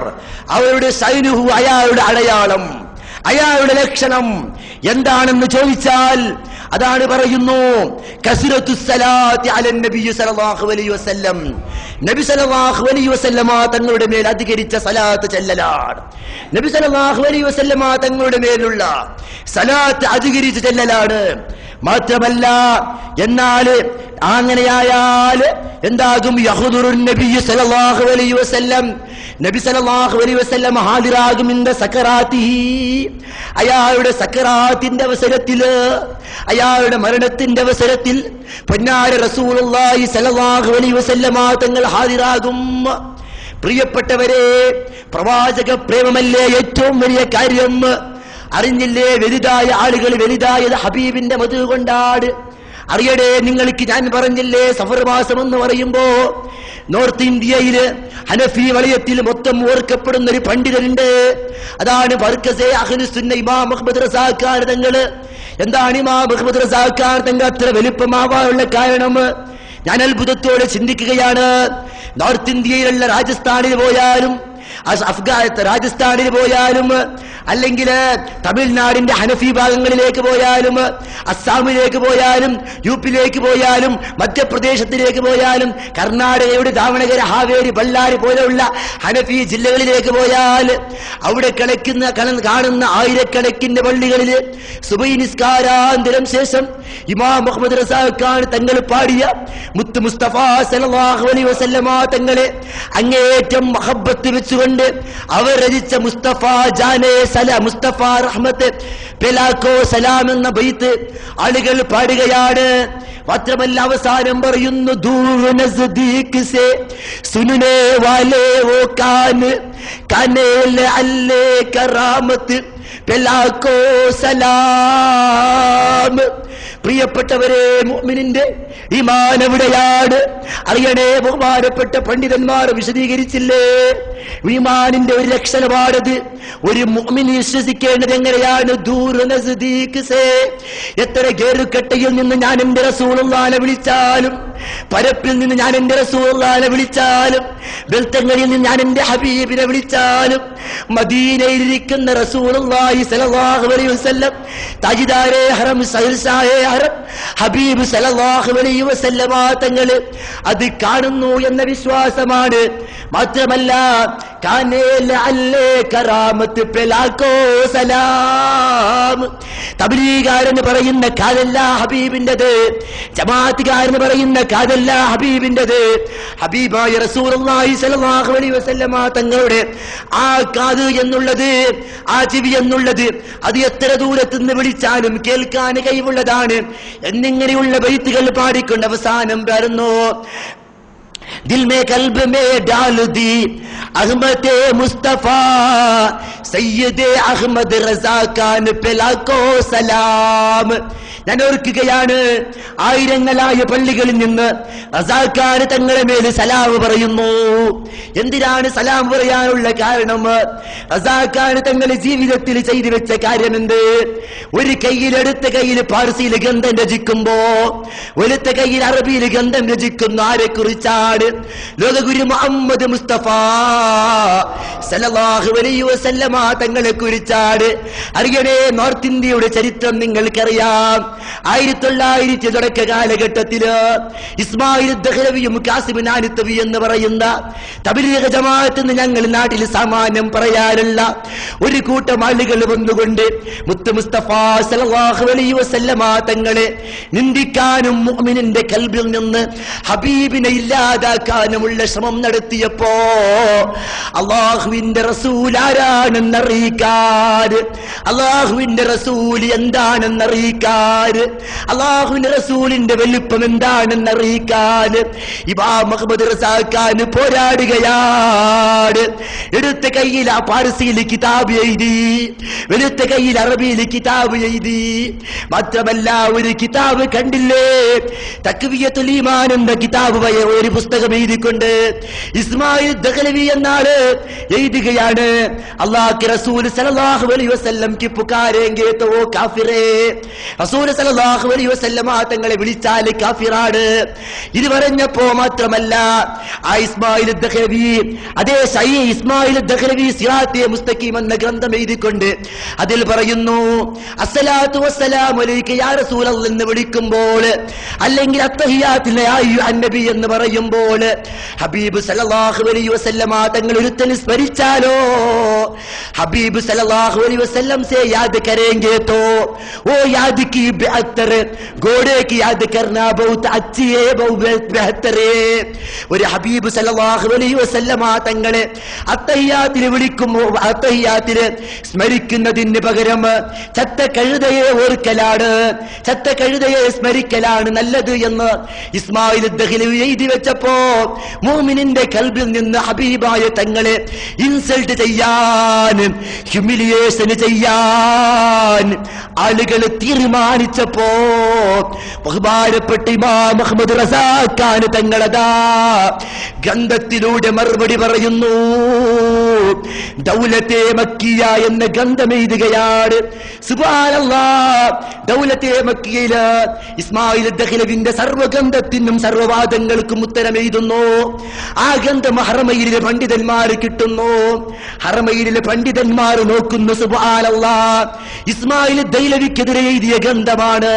അവരുടെ സൈനുഹു അയാളുടെ അടയാളം, അയാളുടെ ലക്ഷണം എന്താണെന്ന് ചോദിച്ചാൽ അതാണ് പറയുന്നു, കസ്റത്തുസ് സലാത്തി അലൻ നബി സല്ലല്ലാഹു അലൈഹി വസല്ലം, നബി സല്ലല്ലാഹു അലൈഹി വസല്ലമ തങ്ങളുടെ മേൽ അധികരിച്ച സലാത്ത് ചെല്ലലാണ്. നബി സല്ലല്ലാഹു അലൈഹി വസല്ലമ തങ്ങളുടെ മേലുള്ള സലാത്ത് അധികരിച്ച് ചെല്ലലാണ്. മാത്രമല്ല, എന്നാൽ അങ്ങനെയായാൽ എന്താകും, യഹ്ദുറുൻ നബി സല്ലല്ലാഹു അലൈഹി വസല്ലം, നബി സല്ലല്ലാഹു അലൈഹി വസല്ലം ഹാദിറാകും ഇൻദ സക്കറാത്തിഹി, അയാളുടെ സക്കറാത്തിന്റെ അവസരത്തില്, അയാളുടെ മരണത്തിന്റെ അവസരത്തിൽ പൊന്നാര റസൂലുള്ളാഹി സ്വല്ലല്ലാഹു അലൈഹി വസല്ലമ തങ്ങൾ ഹാദിറാകും. പ്രിയപ്പെട്ടവരെ, പ്രവാചക പ്രേമമല്ലേ ഏറ്റവും വലിയ കാര്യം? അറിഞ്ഞില്ലേ, വലുതായ ആളുകൾ വലുതായത് ഹബീബിന്റെ മധു കൊണ്ടാണ്. അറിയടേ, നിങ്ങൾക്ക് ഞാൻ പറഞ്ഞില്ലേ, സഫർ മാസം എന്ന് പറയുമ്പോ നോർത്ത് ഇന്ത്യയില് ഹനഫി വലയത്തിൽ മൊത്തം ഓർക്കപ്പെടുന്ന ഒരു പണ്ഡിതനുണ്ട്. അതാണ് ബർക്കസെ അഹ്ലുസുന്ന ഇമാം അഹ്മദ് റസാഖാൻ തങ്ങള്. എന്താണ് ഇമാം അഹ്മദ് റസാഖാൻ തങ്ങൾ അത്ര വലുപ്പമാവാനുള്ള കാരണം? ഞാൻ അത്ഭുതത്തോടെ ചിന്തിക്കുകയാണ്. നോർത്ത് ഇന്ത്യയിലുള്ള രാജസ്ഥാനിൽ പോയാലും, രാജസ്ഥാനിൽ പോയാലും, അല്ലെങ്കിൽ തമിഴ്നാടിന്റെ ഹനഫി ഭാഗങ്ങളിലേക്ക് പോയാലും, അസ്സാമിലേക്ക് പോയാലും, യുപിയിലേക്ക് പോയാലും, മധ്യപ്രദേശത്തിലേക്ക് പോയാലും, കർണാടകയുടെ ദാവണഗര, ഹാവേരി, ബള്ളാരി പോലെയുള്ള ഹനഫി ജില്ലകളിലേക്ക് പോയാൽ അവിടെ കാണുന്ന ആയിരക്കണക്കിന് പള്ളികളിൽ സുബഹി നിസ്കാരാന്തരം ശേഷം ഇമാം മുഹമ്മദ് റസാഖാൻ തങ്ങൾ പാടിയ മുത്ത് മുസ്തഫ സല്ലല്ലാഹു അലൈഹി വസല്ലമ തങ്ങളെ അങ്ങേറ്റം മഹബ്ബത്ത് വെച്ചുകൊണ്ട് അവർ രചിച്ച മുസ്തഫ ജാനെ സലാം, മുസ്തഫ റഹ്മത്ത് പെലാക്കോ സലാം എന്ന ബൈത്ത് ആളുകൾ പാടുകയാണ്. മാത്രമല്ല അവസാനം പറയുന്നു, ദൂർ നസ്ദീക് സേ സുനനെ വാലേ വോ കാനെ അല്ലേ കറാമത്ത് പെലാക്കോ സലാം. പ്രിയപ്പെട്ടവരെ, മുഅ്മിനിന്റെ ഈമാൻ എവിടെയാണ്? അറിയണേ, ബഹുമാനപ്പെട്ട പണ്ഡിതന്മാർ വിശദീകരിച്ചില്ലേ, ഈമാനിന്റെ ഒരു ലക്ഷണമാണത്. ഒരു മുഅ്മിൻ വിശ്വസിക്കേണ്ടത് എങ്ങനെയാണ്? ദൂർ നസ്ദീക് സേ, എത്ര ഗേറുകെട്ടയിൽ നിന്ന് ഞാൻ എന്റെ റസൂലുള്ളാഹിനെ വിളിച്ചാലും, പരപ്പിൽ നിന്ന് ഞാൻ എന്റെ റസൂലുള്ളാഹിനെ വിളിച്ചാലും, ബൽത്തങ്ങളിൽ നിന്ന് ഞാൻ എന്റെ ഹബീബിനെ വിളിച്ചാലും, മദീനയിലിരിക്കുന്ന റസൂലുള്ളാഹി സ്വല്ലല്ലാഹു അലൈഹി വസല്ലം, താജിദാരെ ഹറം, സഹൽസായെ ഹറം, ഹബീബ് സ്വല്ലല്ലാഹു അലൈഹി വസല്ലമ തങ്ങള് അത് കാണുന്നു എന്ന വിശ്വാസമാണ്. മാത്രമല്ല, കറാമത്ത് പെലാക്കോ സലാം, തബ്ലീഗുകാരെന്ന് പറയുന്ന കാതല്ല ഹബീബിന്റേത്, ജമാഅത്തുകാരെന്ന് പറയുന്ന കാതല്ല ഹബീബിന്റേത്. ഹബീബായ റസൂലുള്ളാഹി സ്വല്ലല്ലാഹു അലൈഹി വസല്ലമ തങ്ങളുടെ ആ കാത് എന്നുള്ളത്, ആ ചെവി എന്നുള്ളത്, അത് എത്ര ദൂരത്തുനിന്ന് വിളിച്ചാലും കേൾക്കാൻ കഴിവുള്ളതാണ് എന്നിങ്ങനെയുള്ള ബൈത്തുകൾ പാടിക്കൊണ്ട് അവസാനം വരുന്നു, ദിൽ മേ കൽബ് മേ ഡാൽ ദി അഹ്മദ് മുസ്തഫ സയ്യിദ് അഹ്മദ് റസാ ഖാൻ പെലാക്കോ സലാം. ഞാൻ ഓർക്കുകയാണ്, ആയിരങ്ങളായ പള്ളികളിൽ നിന്ന് റസാഖാൻ തങ്ങളെ മേൽ സലാം പറയുന്നു. എന്തിനാണ് സലാം പറയാനുള്ള കാരണം? റസാഖാൻ തങ്ങൾ ജീവിതത്തിൽ ചെയ്തു വെച്ച കാര്യമെന്ത്? ഒരു കയ്യിൽ എടുത്ത കയ്യിൽ പാർസിയിൽ ഗന്ധം രചിക്കുമ്പോ ഒരുത്ത കയ്യിൽ അറബിയിൽ ഗന്ധം രചിക്കുന്ന ആരെ കുറിച്ചാണ്? ലോകഗുരു മുഹമ്മദ് മുസ്തഫ സല്ലല്ലാഹു അലൈഹി വസല്ലമ തങ്ങളെ കുറിച്ചാണ്. അറിയണേ, നോർത്ത് ഇന്ത്യയുടെ ചരിത്രം നിങ്ങൾക്കറിയാം. 1900 തുടക്ക കാലഘട്ടത്തില് ഇസ്മായിൽ ദഹ്ലവിയും കാസിം നാനിത്തവി എന്ന് പറയുന്ന തബ്ലീഗ് ജമാഅത്ത് എന്ന് ഞങ്ങൾ നാട്ടിൽ സാമാന്യം പറയാനുള്ള ഒരു കൂട്ടം ആളുകൾ വന്നുകൊണ്ട് മുത്ത് മുസ്തഫ സല്ലല്ലാഹു അലൈഹി വസല്ലമ തങ്ങളെ നിന്ദിക്കാനും മുഅ്മിനിന്റെ ഖൽബിൽ നിന്ന് ഹബീബിനെ ഇല്ലാതെ ഇല്ലാതാക്കാനുമുള്ള ശ്രമം നടത്തിയപ്പോ അള്ളാഹുവിന്റെ റസൂൽ ആരാണെന്നറിയിക്കാൻ, അള്ളാഹുവിന്റെ റസൂൽ എന്താണെന്നറിയിക്കാൻ, അള്ളാഹുവിന്റെ റസൂലിന്റെ വലിപ്പം എന്താണെന്നറിയിക്കാൻ ഇമാം മുഹമ്മദ് റസാഖാൻ പോരാടുകയാണ്. എടുത്ത കയ്യിൽ ആ പാർസിയിൽ കിതാബ് എഴുതി, വെളുത്ത കയ്യിൽ അറബിയിൽ കിതാബ് എഴുതി. മാത്രമല്ല ഒരു കിതാബ് കണ്ടില്ലേ, തക്വിയത്തുൽ ഈമാൻ എന്ന കിതാബ് ഒരു പുസ്തകം എഴുതിക്കൊണ്ട് ഇസ്മായിൽ ദഖലവി എന്നാണ് എഴുതുകയാണ്. അല്ലാഹു റസൂൽ സല്ലല്ലാഹു അലൈഹി വസല്ലം की पुकारेंगे तो वो काफिरे, റസൂൽ സല്ലല്ലാഹു അലൈഹി വസല്ലം തങ്ങളെ വിളിച്ചാൽ കാഫിറാണ്. ഇത് പറഞ്ഞപ്പോ മാത്രമല്ല ആ ഇസ്മായിൽ ദഖലവി, അതേ സഹീഹ് ഇസ്മായിൽ ദഖലവി സിറാത്തെ മുസ്തഖീം എന്ന ഗ്രന്ഥം എഴുതിക്കൊണ്ട് അതിൽ പറയുന്നു, അസ്സലാത്തു വസ്സലാമു അലൈക യാ റസൂലല്ലാഹ് എന്ന് വിളിക്കുമ്പോൾ, അല്ലെങ്കിൽ അത്തഹിയാത്തിലെ നബി എന്ന് പറയുമ്പോൾ ഹബീബ് സല്ലല്ലാഹു അലൈഹി വസല്ലം തങ്ങൾ ഒരുത്തൻ സ്മരിച്ചാലോ, ഹബീബ് സല്ലല്ലാഹു അലൈഹി വസല്ലം से याद करेंगे तो वो याद की बेहतर घोड़े की याद करना बहुत अच्छी है, बहुत बेहतर है. ഒരു ഹബീബ് സല്ലല്ലാഹു അലൈഹി വസല്ലം തങ്ങളെ അത്തഹിയാത്തിൽ വിളിക്കുമ്പോൾ, അത്തഹിയാത്തിൽ സ്മരിക്കുന്നതിന് പകരം ചത്ത കഴുതയെ ഓർക്കലാണ്, ചത്ത കഴുതയെ സ്മരിക്കലാണ് നല്ലത് എന്ന് ഇസ്മായിൽ ദഖലവി എഴുതി വെച്ചപ്പോ മുഅ്മിനിന്റെ ഖൽബിൽ നിന്ന് ഹബീബായ തങ്ങളെ ഇൻസൾട്ട് ചെയ്യാൻ, ഹ്യൂമിലിയേഷൻ ചെയ്യാൻ ആളുകൾ തീരുമാനിച്ചപ്പോ ബഹുമാനപ്പെട്ട ഇമാം മുഹമ്മദ് റസാഖാൻ തങ്ങളതാ ഗ്രന്ഥത്തിലൂടെ മറുപടി പറയുന്നു. ദൗലത്തെ മക്കിയ എന്ന ഗ്രന്ഥം എഴുതുകയാണ്. സുബ്ഹാനല്ലാഹ്, ദൗലത്തെ മക്കിയയില് ഇസ്മായിൽ ദഖലവിന്റെ സർവ്വഗ്രന്ഥത്തിനും സർവ്വവാദങ്ങൾക്കും ഉത്തരം എഴുതുന്നു. ആ ഗ്രന്ഥം ഹറമയിലെ പണ്ഡിതന്മാർ കിട്ടുന്നു. ഹറമയിലെ പണ്ഡിതന്മാർ നോക്കുന്നു. സുബ്ഹാനല്ലാഹ്, ഇസ്മായിൽ ദൈലവിക്കെതിരെ എഴുതിയ ഗ്രന്ഥമാണ്,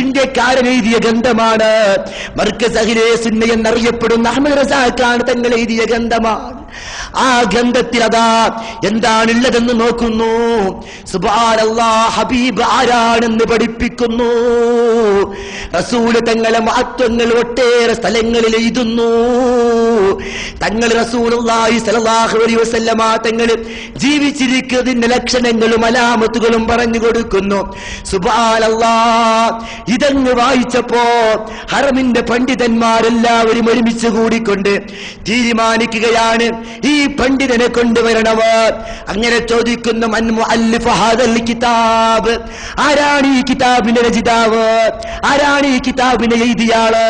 ഇന്ത്യക്കാരൻ എഴുതിയ ഗ്രന്ഥമാണ്. മർകസ് അഹ്ലെ സുന്ന എന്നറിയപ്പെടുന്ന അഹ്മദ് റസാഖാൻ തങ്ങൾ എഴുതിയ ഗ്രന്ഥമാണ്. ആ ഗ്രന്ഥത്തിൽ അതാ എന്താണുള്ളതെന്ന് നോക്കുന്നു. സുബ്ഹാനല്ലാഹ്, ഹബീബ് ആരാണെന്ന് പഠിപ്പിക്കുന്നു. റസൂൽ തങ്ങളെ മഹത്വങ്ങൾ ഒട്ടേറെ സ്ഥലങ്ങളിൽ എഴുതുന്നു. തങ്ങൾ റസൂലുള്ളാഹി സ്വല്ലല്ലാഹു അലൈഹി വസല്ലമ തങ്ങൾ ജീവിച്ചിരിക്കുന്നതിന്റെ ലക്ഷണങ്ങളും അലാമത്തുകളും പറഞ്ഞു കൊടുക്കുന്നു. സുബ്ഹാനല്ലാഹ്, ഇതങ്ങ് വായിച്ചപ്പോ ഹറമിന്റെ പണ്ഡിതന്മാരെല്ലാവരും ഒരുമിച്ച് കൂടിക്കൊണ്ട് തീരുമാനിക്കുകയാണ്, ഈ പണ്ഡിതനെ കൊണ്ടുവരണവർ. അങ്ങനെ ചോദിക്കുന്നു, മൻ മുഅല്ലിഫ ഹാദൽ കിതാബ്, ആരാണ് ഈ കിതാബിന്റെ രചയിതാവ്, ആരാണ് ഈ കിതാബിനെ എഴുതിയാള്?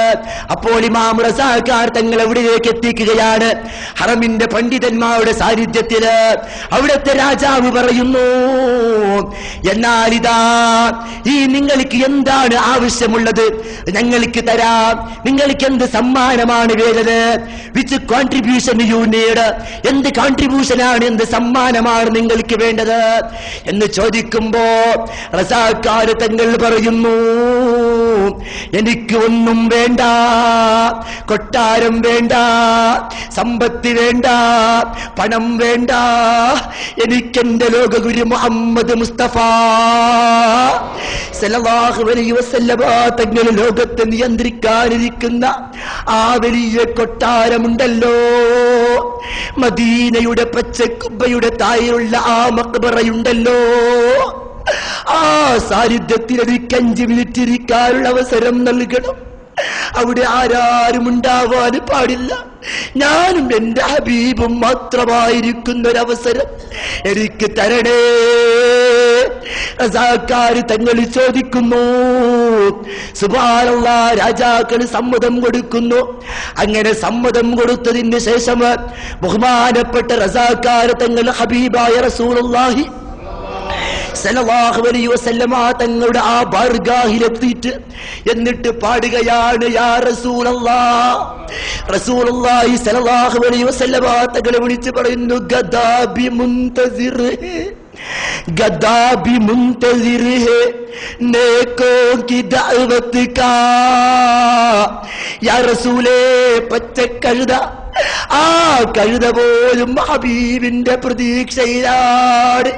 അപ്പോൾ ഇമാം റസാഖാൻ തങ്ങൾ എവിടേക്ക് എത്തിക്കുകയാണ്? ഹറമിന്റെ പണ്ഡിതന്മാരുടെ സാന്നിധ്യത്തില്. അവിടുത്തെ രാജാവ് പറയുന്നു, എന്നാലിതാ ഈ നിങ്ങൾക്ക് എന്താണ് ആവശ്യമുള്ളത് ഞങ്ങൾക്ക് തരാം, നിങ്ങൾക്ക് എന്ത് സമ്മാനമാണ് വേണ്ടത്? വിച്ച് കോൺട്രിബ്യൂഷൻ യു നീഡ്, എന്ത് കോൺട്രിബ്യൂഷനാണ്, എന്ത് സമ്മാനമാണ് നിങ്ങൾക്ക് വേണ്ടത് എന്ന് ചോദിക്കുമ്പോ റസാഖാൻ തങ്ങൾ പറയുന്നു, എനിക്ക് ഒന്നും വേണ്ട, കൊട്ടാരം വേണ്ട, സമ്പത്ത് വേണ്ട, പണം വേണ്ട, എനിക്കെന്റെ ലോകഗുരു മുഹമ്മദ് മുസ്തഫ സല്ലല്ലാഹു അലൈഹി വസല്ലം തങ്ങൾ ലോകത്തെ നിയന്ത്രിക്കാനിരിക്കുന്ന ആ വലിയ കൊട്ടാരമുണ്ടല്ലോ, മദീനയുടെ പച്ചക്കുബ്ബയുടെ താഴെയുള്ള ആ മഖ്ബറയുണ്ടല്ലോ, ആ സാന്നിധ്യത്തിൽ എനിക്ക് 5 മിനിറ്റ് ഇരിക്കാനുള്ള അവസരം നൽകണം. അവിടെ ആരാരും ഉണ്ടാവാൻ പാടില്ല, ഞാനും എന്റെ ഹബീബും മാത്രമായിരിക്കുന്ന ഒരവസരം എനിക്ക് തരണേ. റസാഖാൻ തങ്ങൾ ചോദിക്കുന്നു. സുബ്ഹാനല്ലാഹ്, രാജാക്കൾ സമ്മതം കൊടുക്കുന്നു. അങ്ങനെ സമ്മതം കൊടുത്തതിന് ശേഷം ബഹുമാനപ്പെട്ട റസാഖാൻ തങ്ങൾ ഹബീബായ റസൂലുള്ളാഹി സല്ലല്ലാഹു അലൈഹി വസല്ലമ തങ്ങളുടെ ആ ബാർഗാഹിലെത്തിയിട്ട് എന്നിട്ട് പാടുകയാണ്, യാ റസൂലല്ലാഹ്. റസൂലുള്ളാഹി സല്ലല്ലാഹു അലൈഹി വസല്ലമ തങ്ങളെ വിളിച്ച് പറയുന്നു, ഗദാബി മുൻതസിർ ഹേ, ഗദാബി മുൻതസിർ ഹേ നേക്കോ കി ദഅവത് കാ. യാ റസൂലേ, പച്ചക്കഴുത, ആ കഴുത പോലും ഹബീബിന്റെ പ്രതീക്ഷയിലാണ്,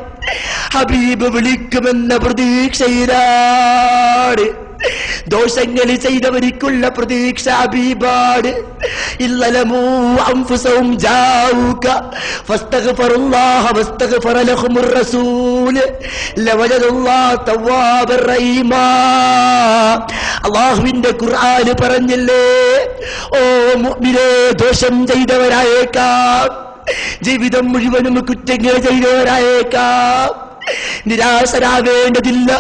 ഹബീബ് വിളിക്കുമെന്ന പ്രതീക്ഷയിലാണ്. ദോഷങ്ങൾ ചെയ്തവർക്കുള്ള പ്രതീക്ഷ ഹബീബാണ്. ഇല്ലലമൂ അൻഫുസഹും ജാഊക ഫസ്തഗ്ഫിറുല്ലാഹ വസ്തഗ്ഫറ ലഹുമുർ റസൂൽ ലവജദുല്ലാഹ തവ്വാബർ റഹീമാ. അല്ലാഹുവിന്റെ ഖുർആൻ പറഞ്ഞില്ലേ, ഓ മുഅ്മിനേ, ദോഷം ചെയ്തവരായേക്കാം, ജീവിതം മുഴുവനും കുറ്റങ്ങൾ ചെയ്തവരായേക്കാം, നിരാശരാവേണ്ടതില്ല.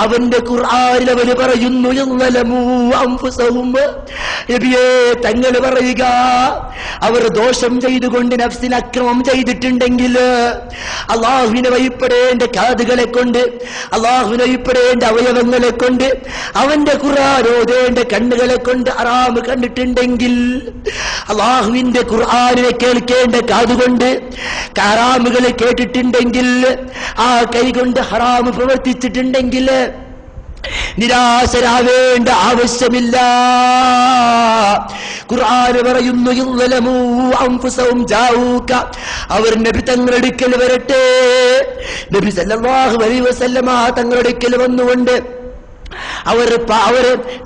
അവന്റെ ഖുർആനിൽ അവര് പറയുന്നു, നബിയേ, തങ്ങൾ പറയുക, അവർ ദോഷം ചെയ്തുകൊണ്ട് നഫ്സിന് അക്രമം ചെയ്തിട്ടുണ്ടെങ്കിൽ അള്ളാഹുവിനെ വഴിപ്പെടേണ്ട കാതുകളെ കൊണ്ട്, അള്ളാഹുവിനെ വഴിപ്പെടേണ്ട അവയവങ്ങളെ കൊണ്ട്, അവന്റെ ഖുർആൻ ഓതേണ്ട കണ്ണുകളെ കൊണ്ട് ഹറാം കണ്ടിട്ടുണ്ടെങ്കിൽ, അള്ളാഹുവിന്റെ ഖുർആനിനെ കേൾക്കേണ്ട കാതുകൊണ്ട് ഹറാമുകൾ കേട്ടിട്ടുണ്ടെങ്കിൽ, ആ കൈകൊണ്ട് ഹറാം പ്രവർത്തിച്ചിട്ടുണ്ടെങ്കിൽ നിരാശരാവേണ്ട ആവശ്യമില്ല. ഖുർആൻ പറയുന്നു, യളമൂ അൻഫുസഹും ജാഊക, അവർ നബി തങ്ങളുടെ അടുക്കൽ വരട്ടെ. നബി സല്ലല്ലാഹു അലൈഹി വസല്ലമ തങ്ങളുടെ അടുക്കൽ വന്നുകൊണ്ട് അവർ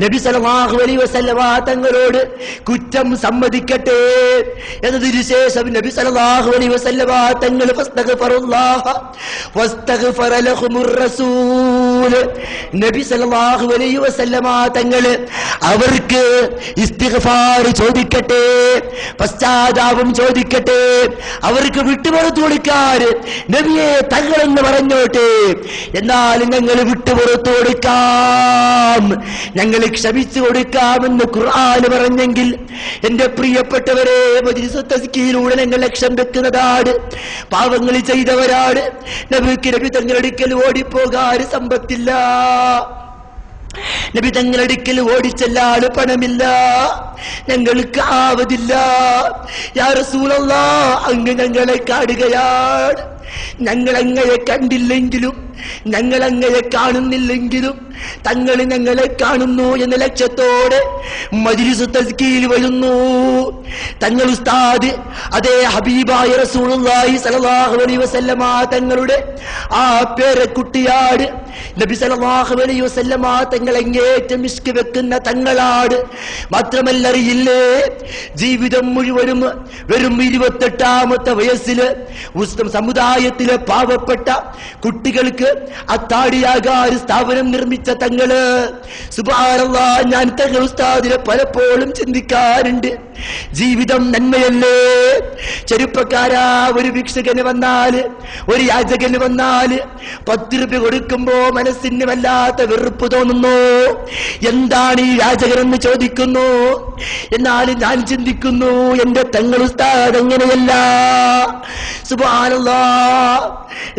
നബി സല്ലല്ലാഹു അലൈഹി വസല്ലമ തങ്ങളോട് കുറ്റം സമ്മതിക്കട്ടെ എന്നതിനു ശേഷം നബി സല്ലല്ലാഹു അലൈഹി വസല്ലമ തങ്ങൾ ഫസ്തഗ്ഫിറുല്ലാഹ വസ്തഗ്ഫറ ലഹുമുർ റസൂൽ, നബി സല്ലല്ലാഹു അലൈഹി വസല്ലമ തങ്ങൾ അവർക്ക് ഇസ്തിഗ്ഫാർ ചോദിക്കട്ടെ, പശ്ചാത്താപം ചോദിക്കട്ടെ, അവർക്ക് വിട്ടുപുറത്തു കൊടുക്കാൻ നബിയെ തങ്ങളെന്ന് പറഞ്ഞോട്ടെ, എന്നാൽ ഞങ്ങൾ വിട്ടുപുറത്തു കൊടുക്കാം, ഞങ്ങൾ ക്ഷമിച്ചു കൊടുക്കാമെന്ന് ഖുർആൻ പറഞ്ഞെങ്കിൽ, എന്റെ പ്രിയപ്പെട്ടവരെ, മജ്ലിസു തസ്കീലൂടെ ഞങ്ങൾ ലക്ഷ്യം വെക്കുന്നതാണ്. പാവങ്ങൾ ചെയ്തവരാണ്. നബിക്ക് നബി തങ്ങളുടെ അടുക്കൽ ഓടിപ്പോകാൻ സമ്പത്തില്ല, നബി തങ്ങളുടെ അടുക്കൽ ഓടിച്ചെല്ലാട് പണമില്ല, ഞങ്ങൾക്ക് ആവതില്ല. യാ റസൂലല്ലാഹ്, അങ്ങ് ഞങ്ങളെ കാണുകയാണ്, ഞങ്ങൾ അങ്ങയെ കണ്ടില്ലെങ്കിലും, ഞങ്ങൾ അങ്ങയെ കാണുന്നില്ലെങ്കിലും തങ്ങൾ ഞങ്ങളെ കാണുന്നു എന്ന ലക്ഷ്യത്തോടെ മജ്ലിസു തസ്കീൽ വരുന്നു. തങ്ങൾ ഉസ്താദ്, അതേ ഹബീബായ റസൂലുള്ളാഹി സ്വല്ലല്ലാഹു അലൈഹി വസല്ലമ തങ്ങളുടെ ആ പേരക്കുട്ടിയാണ്. നബി സല്ലല്ലാഹു അലൈഹി വസല്ലമ തങ്ങൾ അങ്ങേറ്റം ഇഷ്ക് വെക്കുന്ന തങ്ങളാണ്. മാത്രമല്ല, അറിയില്ലേ, ജീവിതം മുഴുവനും വെറും 28ാമത്തെ വയസ്സിൽ മുസ്ലിം സമുദായത്തിലെ പാവപ്പെട്ട കുട്ടികൾക്ക് അത്താടിയാകാൻ സ്ഥാപനം നിർമ്മിച്ച തങ്ങള്. സുബ്ഹാനല്ലാഹ്, ഞാൻ തങ്ങൾ ഉസ്താദിനെ പലപ്പോഴും ചിന്തിക്കാറുണ്ട്. ജീവിതം നന്മയല്ലേ? ചെറുപ്പക്കാരാ, ഒരു ഭിക്ഷകന് വന്നാല്, ഒരു യാചകന് വന്നാല് 10 രൂപ കൊടുക്കുമ്പോ മനസ്സിന് വല്ലാത്ത വെറുപ്പ് തോന്നുന്നു. എന്താണ് ഈ യാചകനെന്ന് ചോദിക്കുന്നു. എന്നാൽ ഞാൻ ചിന്തിക്കുന്നു, എന്റെ തങ്ങൾ ഉസ്താദ് അങ്ങനെയല്ല. സുബ്ഹാനല്ലാഹ്,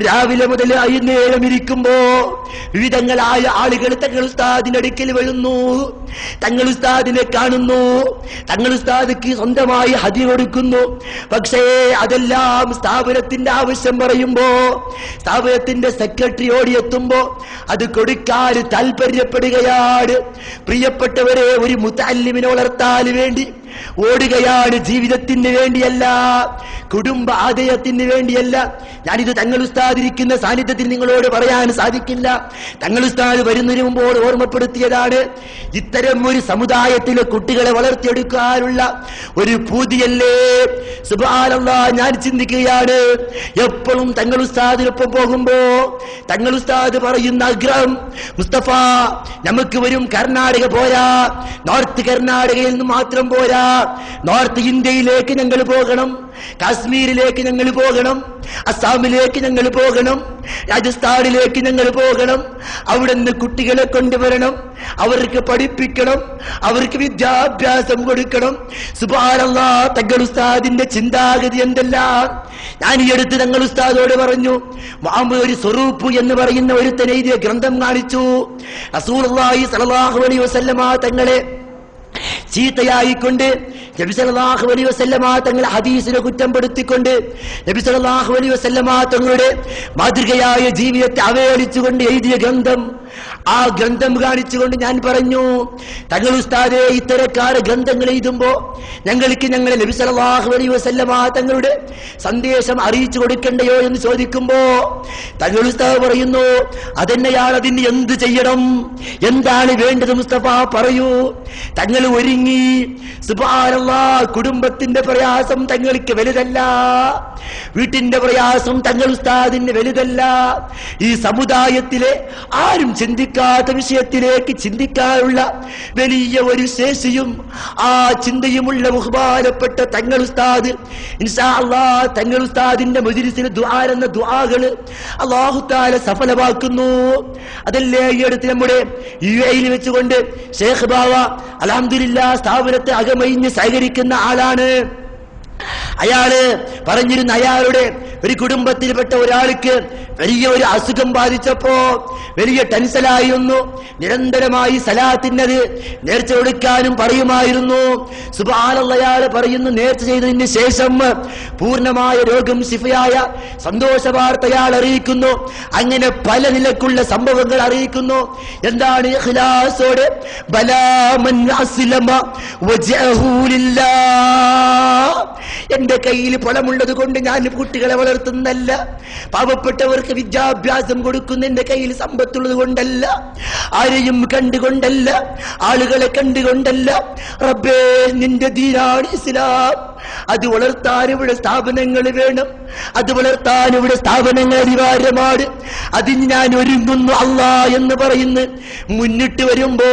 രാവിലെ മുതൽ വൈകുന്നേരം ഇരിക്കുമ്പോ വിവിധങ്ങളായ ആളുകൾ തങ്ങൾ ഉസ്താദിന്റെ അടുക്കൽ വരുന്നു, തങ്ങൾ ഉസ്താദിനെ കാണുന്നു, തങ്ങൾ ഉസ്താദിക്ക് സ്വന്തമായി ഹദിയ കൊടുക്കുന്നു. പക്ഷേ അതെല്ലാം സ്ഥാപനത്തിന്റെ ആവശ്യം പറയുമ്പോ, സ്ഥാപനത്തിന്റെ സെക്രട്ടറി ഓടിയെത്തുമ്പോ അത് കൊടുക്കാൻ താല്പര്യപ്പെടുകയാണ്. പ്രിയപ്പെട്ടവരെ, ഒരു മുതഅല്ലിമിനെ വളർത്താൻ വേണ്ടി ഓടുകയാണ്, ജീവിതത്തിന് വേണ്ടിയല്ല, കുടുംബ ആദയത്തിന് വേണ്ടിയല്ല. ഞാനിത് തങ്ങൾ ഉസ്താദ് ഇരിക്കുന്ന സാന്നിധ്യത്തിൽ നിങ്ങളോട് പറയാൻ സാധിക്കില്ല. തങ്ങൾ ഉസ്താദ് വരുന്നതിന് മുമ്പോട് ഓർമ്മപ്പെടുത്തിയതാണ്. ഇത്തരം ഒരു സമുദായത്തിലെ കുട്ടികളെ വളർത്തിയെടുക്കാനുള്ള ഒരു പൂതിയല്ലേ? സുബ്ഹാനല്ലാഹ്, ഞാൻ ചിന്തിക്കുകയാണ്, എപ്പോഴും തങ്ങൾ ഉസ്താദിനൊപ്പം പോകുമ്പോ തങ്ങൾ ഉസ്താദ് പറയുന്ന ആഗ്രഹം, മുസ്തഫ, നമുക്ക് വരും കർണാടക പോരാ, നോർത്ത് കർണാടകയിൽ നിന്ന് മാത്രം പോരാ, നോർത്ത് ഇന്ത്യയിലേക്ക് ഞങ്ങൾ പോകണം, കാശ്മീരിലേക്ക് ഞങ്ങൾ പോകണം, അസാമിലേക്ക് ഞങ്ങൾ പോകണം, രാജസ്ഥാനിലേക്ക് ഞങ്ങൾ പോകണം, അവിടെ നിന്ന് കുട്ടികളെ കൊണ്ടുവരണം, അവർക്ക് പഠിപ്പിക്കണം, അവർക്ക് വിദ്യാഭ്യാസം കൊടുക്കണം. സുബ്ഹാനല്ലാഹ്, തങ്ങൾ ഉസ്താദിന്റെ ചിന്താഗതി എന്തെല്ലാം. ഞാൻ ഈ അടുത്ത് തങ്ങൾ ഉസ്താദോട് പറഞ്ഞു, മുഹമ്മദ് ഒരു സ്വറൂപ്പ് എന്ന് പറയുന്ന ഒരുത്തൻ എഴുതിയ ഗ്രന്ഥം കാണിച്ചു. റസൂലുള്ളാഹി സ്വല്ലല്ലാഹു അലൈഹി വസല്ലമ തങ്ങളെ ചീത്തയായിക്കൊണ്ട്, നബി സല്ലല്ലാഹു അലൈഹി വസല്ലമ തങ്ങളെ ഹദീസിനെ കുറ്റപ്പെടുത്തിക്കൊണ്ട്, നബി സല്ലല്ലാഹു അലൈഹി വസല്ലമ തങ്ങളുടെ മാതൃകയായ ജീവിതത്തെ അവഹേളിച്ചുകൊണ്ട് എഴുതിയ ഗ്രന്ഥം ആ ഗ്രന്ഥം കാണിച്ചുകൊണ്ട് ഞാൻ പറഞ്ഞു, തങ്ങൾ ഉസ്താദേ, ഇത്തരക്കാരെ ഗ്രന്ഥങ്ങൾ എഴുതുമ്പോ ഞങ്ങൾക്ക് ഞങ്ങളെ നബി സല്ലല്ലാഹു അലൈഹി വസല്ലമ തങ്ങളുടെ സന്ദേശം അറിയിച്ചു കൊടുക്കണ്ടയോ എന്ന് ചോദിക്കുമ്പോ തങ്ങൾ ഉസ്താദ് പറയുന്നു, അതെന്നെയാണ്, അതിന് എന്ത് ചെയ്യണം, എന്താണ് വേണ്ടത് മുസ്തഫ പറയൂ. തങ്ങൾ ഒരുങ്ങി. സുബ്ഹാനല്ലാഹ്, കുടുംബത്തിന്റെ പ്രയാസം തങ്ങൾക്ക് വലുതല്ല, വീട്ടിന്റെ പ്രയാസം തങ്ങൾ ഉസ്താദിന് വലുതല്ല. ഈ സമുദായത്തിലെ ആരും ചിന്തിക്കാത്ത വിഷയത്തിലേക്ക് ചിന്തിക്കാനുള്ള വലിയ ഒരു ശേഷിയും ആ ചിന്തയുമുള്ള ബഹുമാനപ്പെട്ട തങ്ങൾ ഉസ്താദ് ഇൻഷാ അല്ലാഹ് തങ്ങൾ ഉസ്താദിന്റെ മജ്‌ലിസിലെ ദുആ എന്ന ദുആകള് അല്ലാഹു തആല സഫലമാക്കുന്നു. അതല്ലേ ഈ അടുത്ത് നമ്മുടെ യുഎഇയിൽ വെച്ചുകൊണ്ട് ഷേഖ് ബാവ അൽഹംദുലില്ലാഹ് സ്ഥാപനത്തെ അകമഴിഞ്ഞ് സഹകരിക്കുന്ന ആളാണ്. അയാള് പറഞ്ഞിരുന്ന, അയാളുടെ ഒരു കുടുംബത്തിൽപ്പെട്ട ഒരാൾക്ക് വലിയ ഒരു അസുഖം ബാധിച്ചപ്പോ വലിയ ടെൻഷനായിരുന്നു. നിരന്തരമായി സലാത്തിനത് നേർച്ച കൊടുക്കാനും പറയുമായിരുന്നു. സുബ്ഹാനല്ലാഹ്, അയാള് പറയുന്നു, നേർച്ച ചെയ്തതിന് ശേഷം പൂർണ്ണമായ രോഗം ശിഫയായ സന്തോഷ വാർത്ത അയാൾ അറിയിക്കുന്നു. അങ്ങനെ പല നിലക്കുള്ള സംഭവങ്ങൾ അറിയിക്കുന്നു. എന്താണ് ഇഖ്ലാസോടെ ബലാ മൻ അസ്ലമ വജഹു ലില്ലാഹ്. എന്റെ കയ്യിൽ പണമുള്ളത് കൊണ്ട് ഞാൻ കുട്ടികളെ വളർത്തുന്നല്ല, പാവപ്പെട്ടവർക്ക് വിദ്യാഭ്യാസം കൊടുക്കുന്ന എന്റെ കയ്യിൽ സമ്പത്തുള്ളത് കൊണ്ടല്ല, ആരെയും കണ്ടുകൊണ്ടല്ല, ആളുകളെ കണ്ടുകൊണ്ടല്ല. റബ്ബേ, നിന്റെ ദീനാണ് ഇസ്ലാം. അത് വളർത്താൻ ഇവിടെ സ്ഥാപനങ്ങൾ വേണം, അത് വളർത്താൻ ഇവിടെ സ്ഥാപനങ്ങൾ അനിവാര്യമാണ്. അതിന് ഞാൻ ഒരുങ്ങുന്നു അല്ലാ എന്ന് പറയുന്നു. മുന്നിട്ട് വരുമ്പോ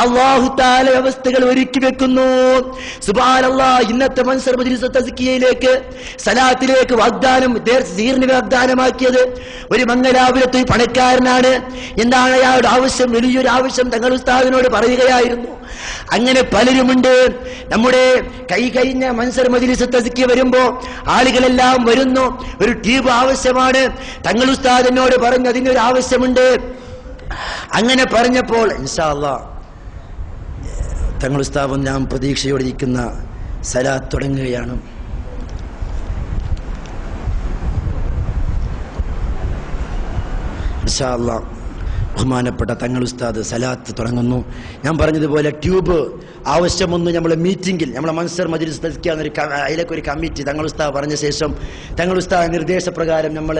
അല്ലാഹു തആല വ്യവസ്ഥകൾ ഒരുക്കി വെക്കുന്നു. സുബ്ഹാനല്ലാഹ്, ഇന്നത്തെ മൻസർ മജ്‌ലിസ് തസ്കിയയിലേക്ക് സലാത്തിലേക്ക് വാഗ്ദാനം സീറിന് വാഗ്ദാനമാക്കിയത് ഒരു മംഗലാപുരത്ത് പണക്കാരനാണ്. എന്താണ് അയാളുടെ ആവശ്യം? വലിയൊരു ആവശ്യം തങ്ങൾ ഉസ്താദിനോട് പറയുകയായിരുന്നു. അങ്ങനെ പലരുമുണ്ട്. നമ്മുടെ കഴിഞ്ഞ മൻസർ മജ്‌ലിസ് തസ്കിയ വരുമ്പോ ആളുകളെല്ലാം വരുന്നു. ഒരു ട്യൂബ് ആവശ്യമാണ്. തങ്ങൾ ഉസ്താദിനോട് പറഞ്ഞു അതിനൊരു ആവശ്യമുണ്ട്. അങ്ങനെ പറഞ്ഞപ്പോൾ ഇൻഷാ അല്ലാഹ് തങ്ങൾ ഉസ്താദ് ഞാൻ പ്രതീക്ഷയോടെ ഇരിക്കുന്ന സലാത്ത് തുടങ്ങുകയാണ്. ഇൻഷാ അല്ലാഹ് ബഹുമാനപ്പെട്ട തങ്ങൾ ഉസ്താദ് സലാത്ത് തുടങ്ങുന്നു. ഞാൻ പറഞ്ഞതുപോലെ ട്യൂബ് ആവശ്യമൊന്നും നമ്മളെ മീറ്റിംഗിൽ, നമ്മളെ മൻസർ മജ്‌ലിസ് തസ്കിയ അതിലേക്ക് ഒരു കമ്മിറ്റി തങ്ങൾ ഉസ്താദ് പറഞ്ഞ ശേഷം തങ്ങൾ ഉസ്താദ് നിർദ്ദേശപ്രകാരം നമ്മൾ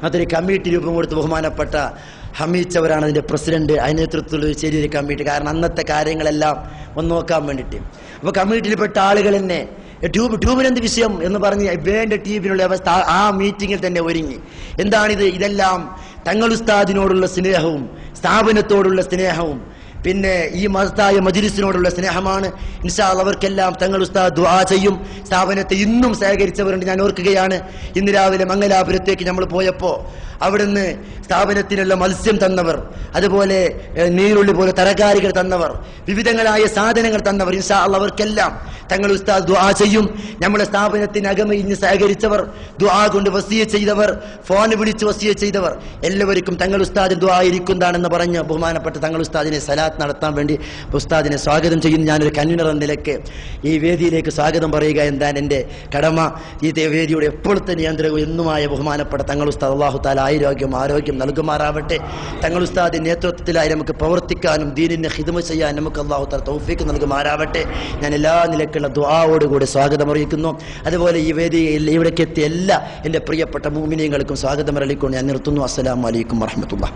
അതൊരു കമ്മിറ്റി രൂപം കൊടുത്ത് ബഹുമാനപ്പെട്ട ഹമീച്ചവരാണ് അതിൻ്റെ പ്രസിഡന്റ്. അതിന് നേതൃത്വത്തിൽ ചെറിയൊരു കമ്മിറ്റി, കാരണം അന്നത്തെ കാര്യങ്ങളെല്ലാം ഒന്ന് നോക്കാൻ വേണ്ടിയിട്ട്. അപ്പോൾ കമ്മിറ്റിയിൽപ്പെട്ട ആളുകൾ തന്നെ ട്യൂബിനെന്ത് വിഷയം എന്ന് പറഞ്ഞ് വേണ്ട ട്യൂബിനുള്ള അവസ്ഥ ആ മീറ്റിങ്ങിൽ തന്നെ ഒരുങ്ങി. എന്താണിത്? ഇതെല്ലാം തങ്ങൾ ഉസ്താദിനോടുള്ള സ്നേഹവും സ്ഥാപനത്തോടുള്ള സ്നേഹവും പിന്നെ ഈ മഹത്തായ മജ്‌ലിസിനോടുള്ള സ്നേഹമാണ്. ഇൻഷാ അല്ലാഹ് അവർക്കെല്ലാം തങ്ങൾ ഉസ്താദ് ദുആ ചെയ്യും. സ്ഥാപനത്തെ ഇന്നും സഹകരിച്ചവരുണ്ട്. ഞാൻ ഓർക്കുകയാണ്, ഇന്ന് രാവിലെ മംഗലാപുരത്തേക്ക് നമ്മൾ പോയപ്പോ അവിടുന്ന് സ്ഥാപനത്തിനുള്ള മത്സ്യം തന്നവർ, അതുപോലെ നീരുള്ളി പോലെ തരകാരികൾ തന്നവർ, വിവിധങ്ങളായ സാധനങ്ങൾ തന്നവർ, ഇൻഷാ അല്ലാഹ് അവർക്കെല്ലാം തങ്ങൾ ഉസ്താദ് ദുആ ചെയ്യും. നമ്മുടെ സ്ഥാപനത്തിന് അകമഴിഞ്ഞ് സഹകരിച്ചവർ, ദുആ കൊണ്ട് വസിയത്ത് ചെയ്തവർ, ഫോൺ വിളിച്ച് വസിയത്ത് ചെയ്തവർ, എല്ലാവർക്കും തങ്ങൾ ഉസ്താദ് ദുആ ഇരിക്കുന്നതാണെന്ന് പറഞ്ഞ് ബഹുമാനപ്പെട്ട തങ്ങൾ ഉസ്താദിനെ സലാത്ത് നടത്താൻ വേണ്ടി ഉസ്താദിനെ സ്വാഗതം ചെയ്യുന്നു. ഞാനൊരു കൺവീനർ എന്ന നിലയ്ക്ക് ഈ വേദിയിലേക്ക് സ്വാഗതം പറയുക എന്താണ് എൻ്റെ കടമ. ഈ വേദിയുടെ എപ്പോഴത്തെ നിയന്ത്രകവും എന്നുമായ ബഹുമാനപ്പെട്ട തങ്ങൾ ഉസ്താദ് അല്ലാഹു തആല ആരോഗ്യം നൽകുമാറാവട്ടെ. തങ്ങൾ ഉസ്താദിന്റെ നേതൃത്വത്തിലായി നമുക്ക് പ്രവർത്തിക്കാനും ദീനിനെ ഖിദ്മത്ത് ചെയ്യാൻ നമുക്ക് അല്ലാഹു തആല തൗഫീഖ് നൽകുമാറാവട്ടെ. ഞാൻ എല്ലാ നിലക്കുള്ള ദുആയോടുകൂടി സ്വാഗതം അറിയിക്കുന്നു. അതുപോലെ ഈ വേദിയിൽ ഇവിടേക്ക് എത്തിയ എല്ലാ എൻ്റെ പ്രിയപ്പെട്ട മുഅ്മിനീങ്ങൾക്കും സ്വാഗതം അറിയിക്കൊണ്ട് ഞാൻ നിർത്തുന്നു. അസ്സലാമു അലൈക്കും വറഹ്മത്തുള്ളാഹി.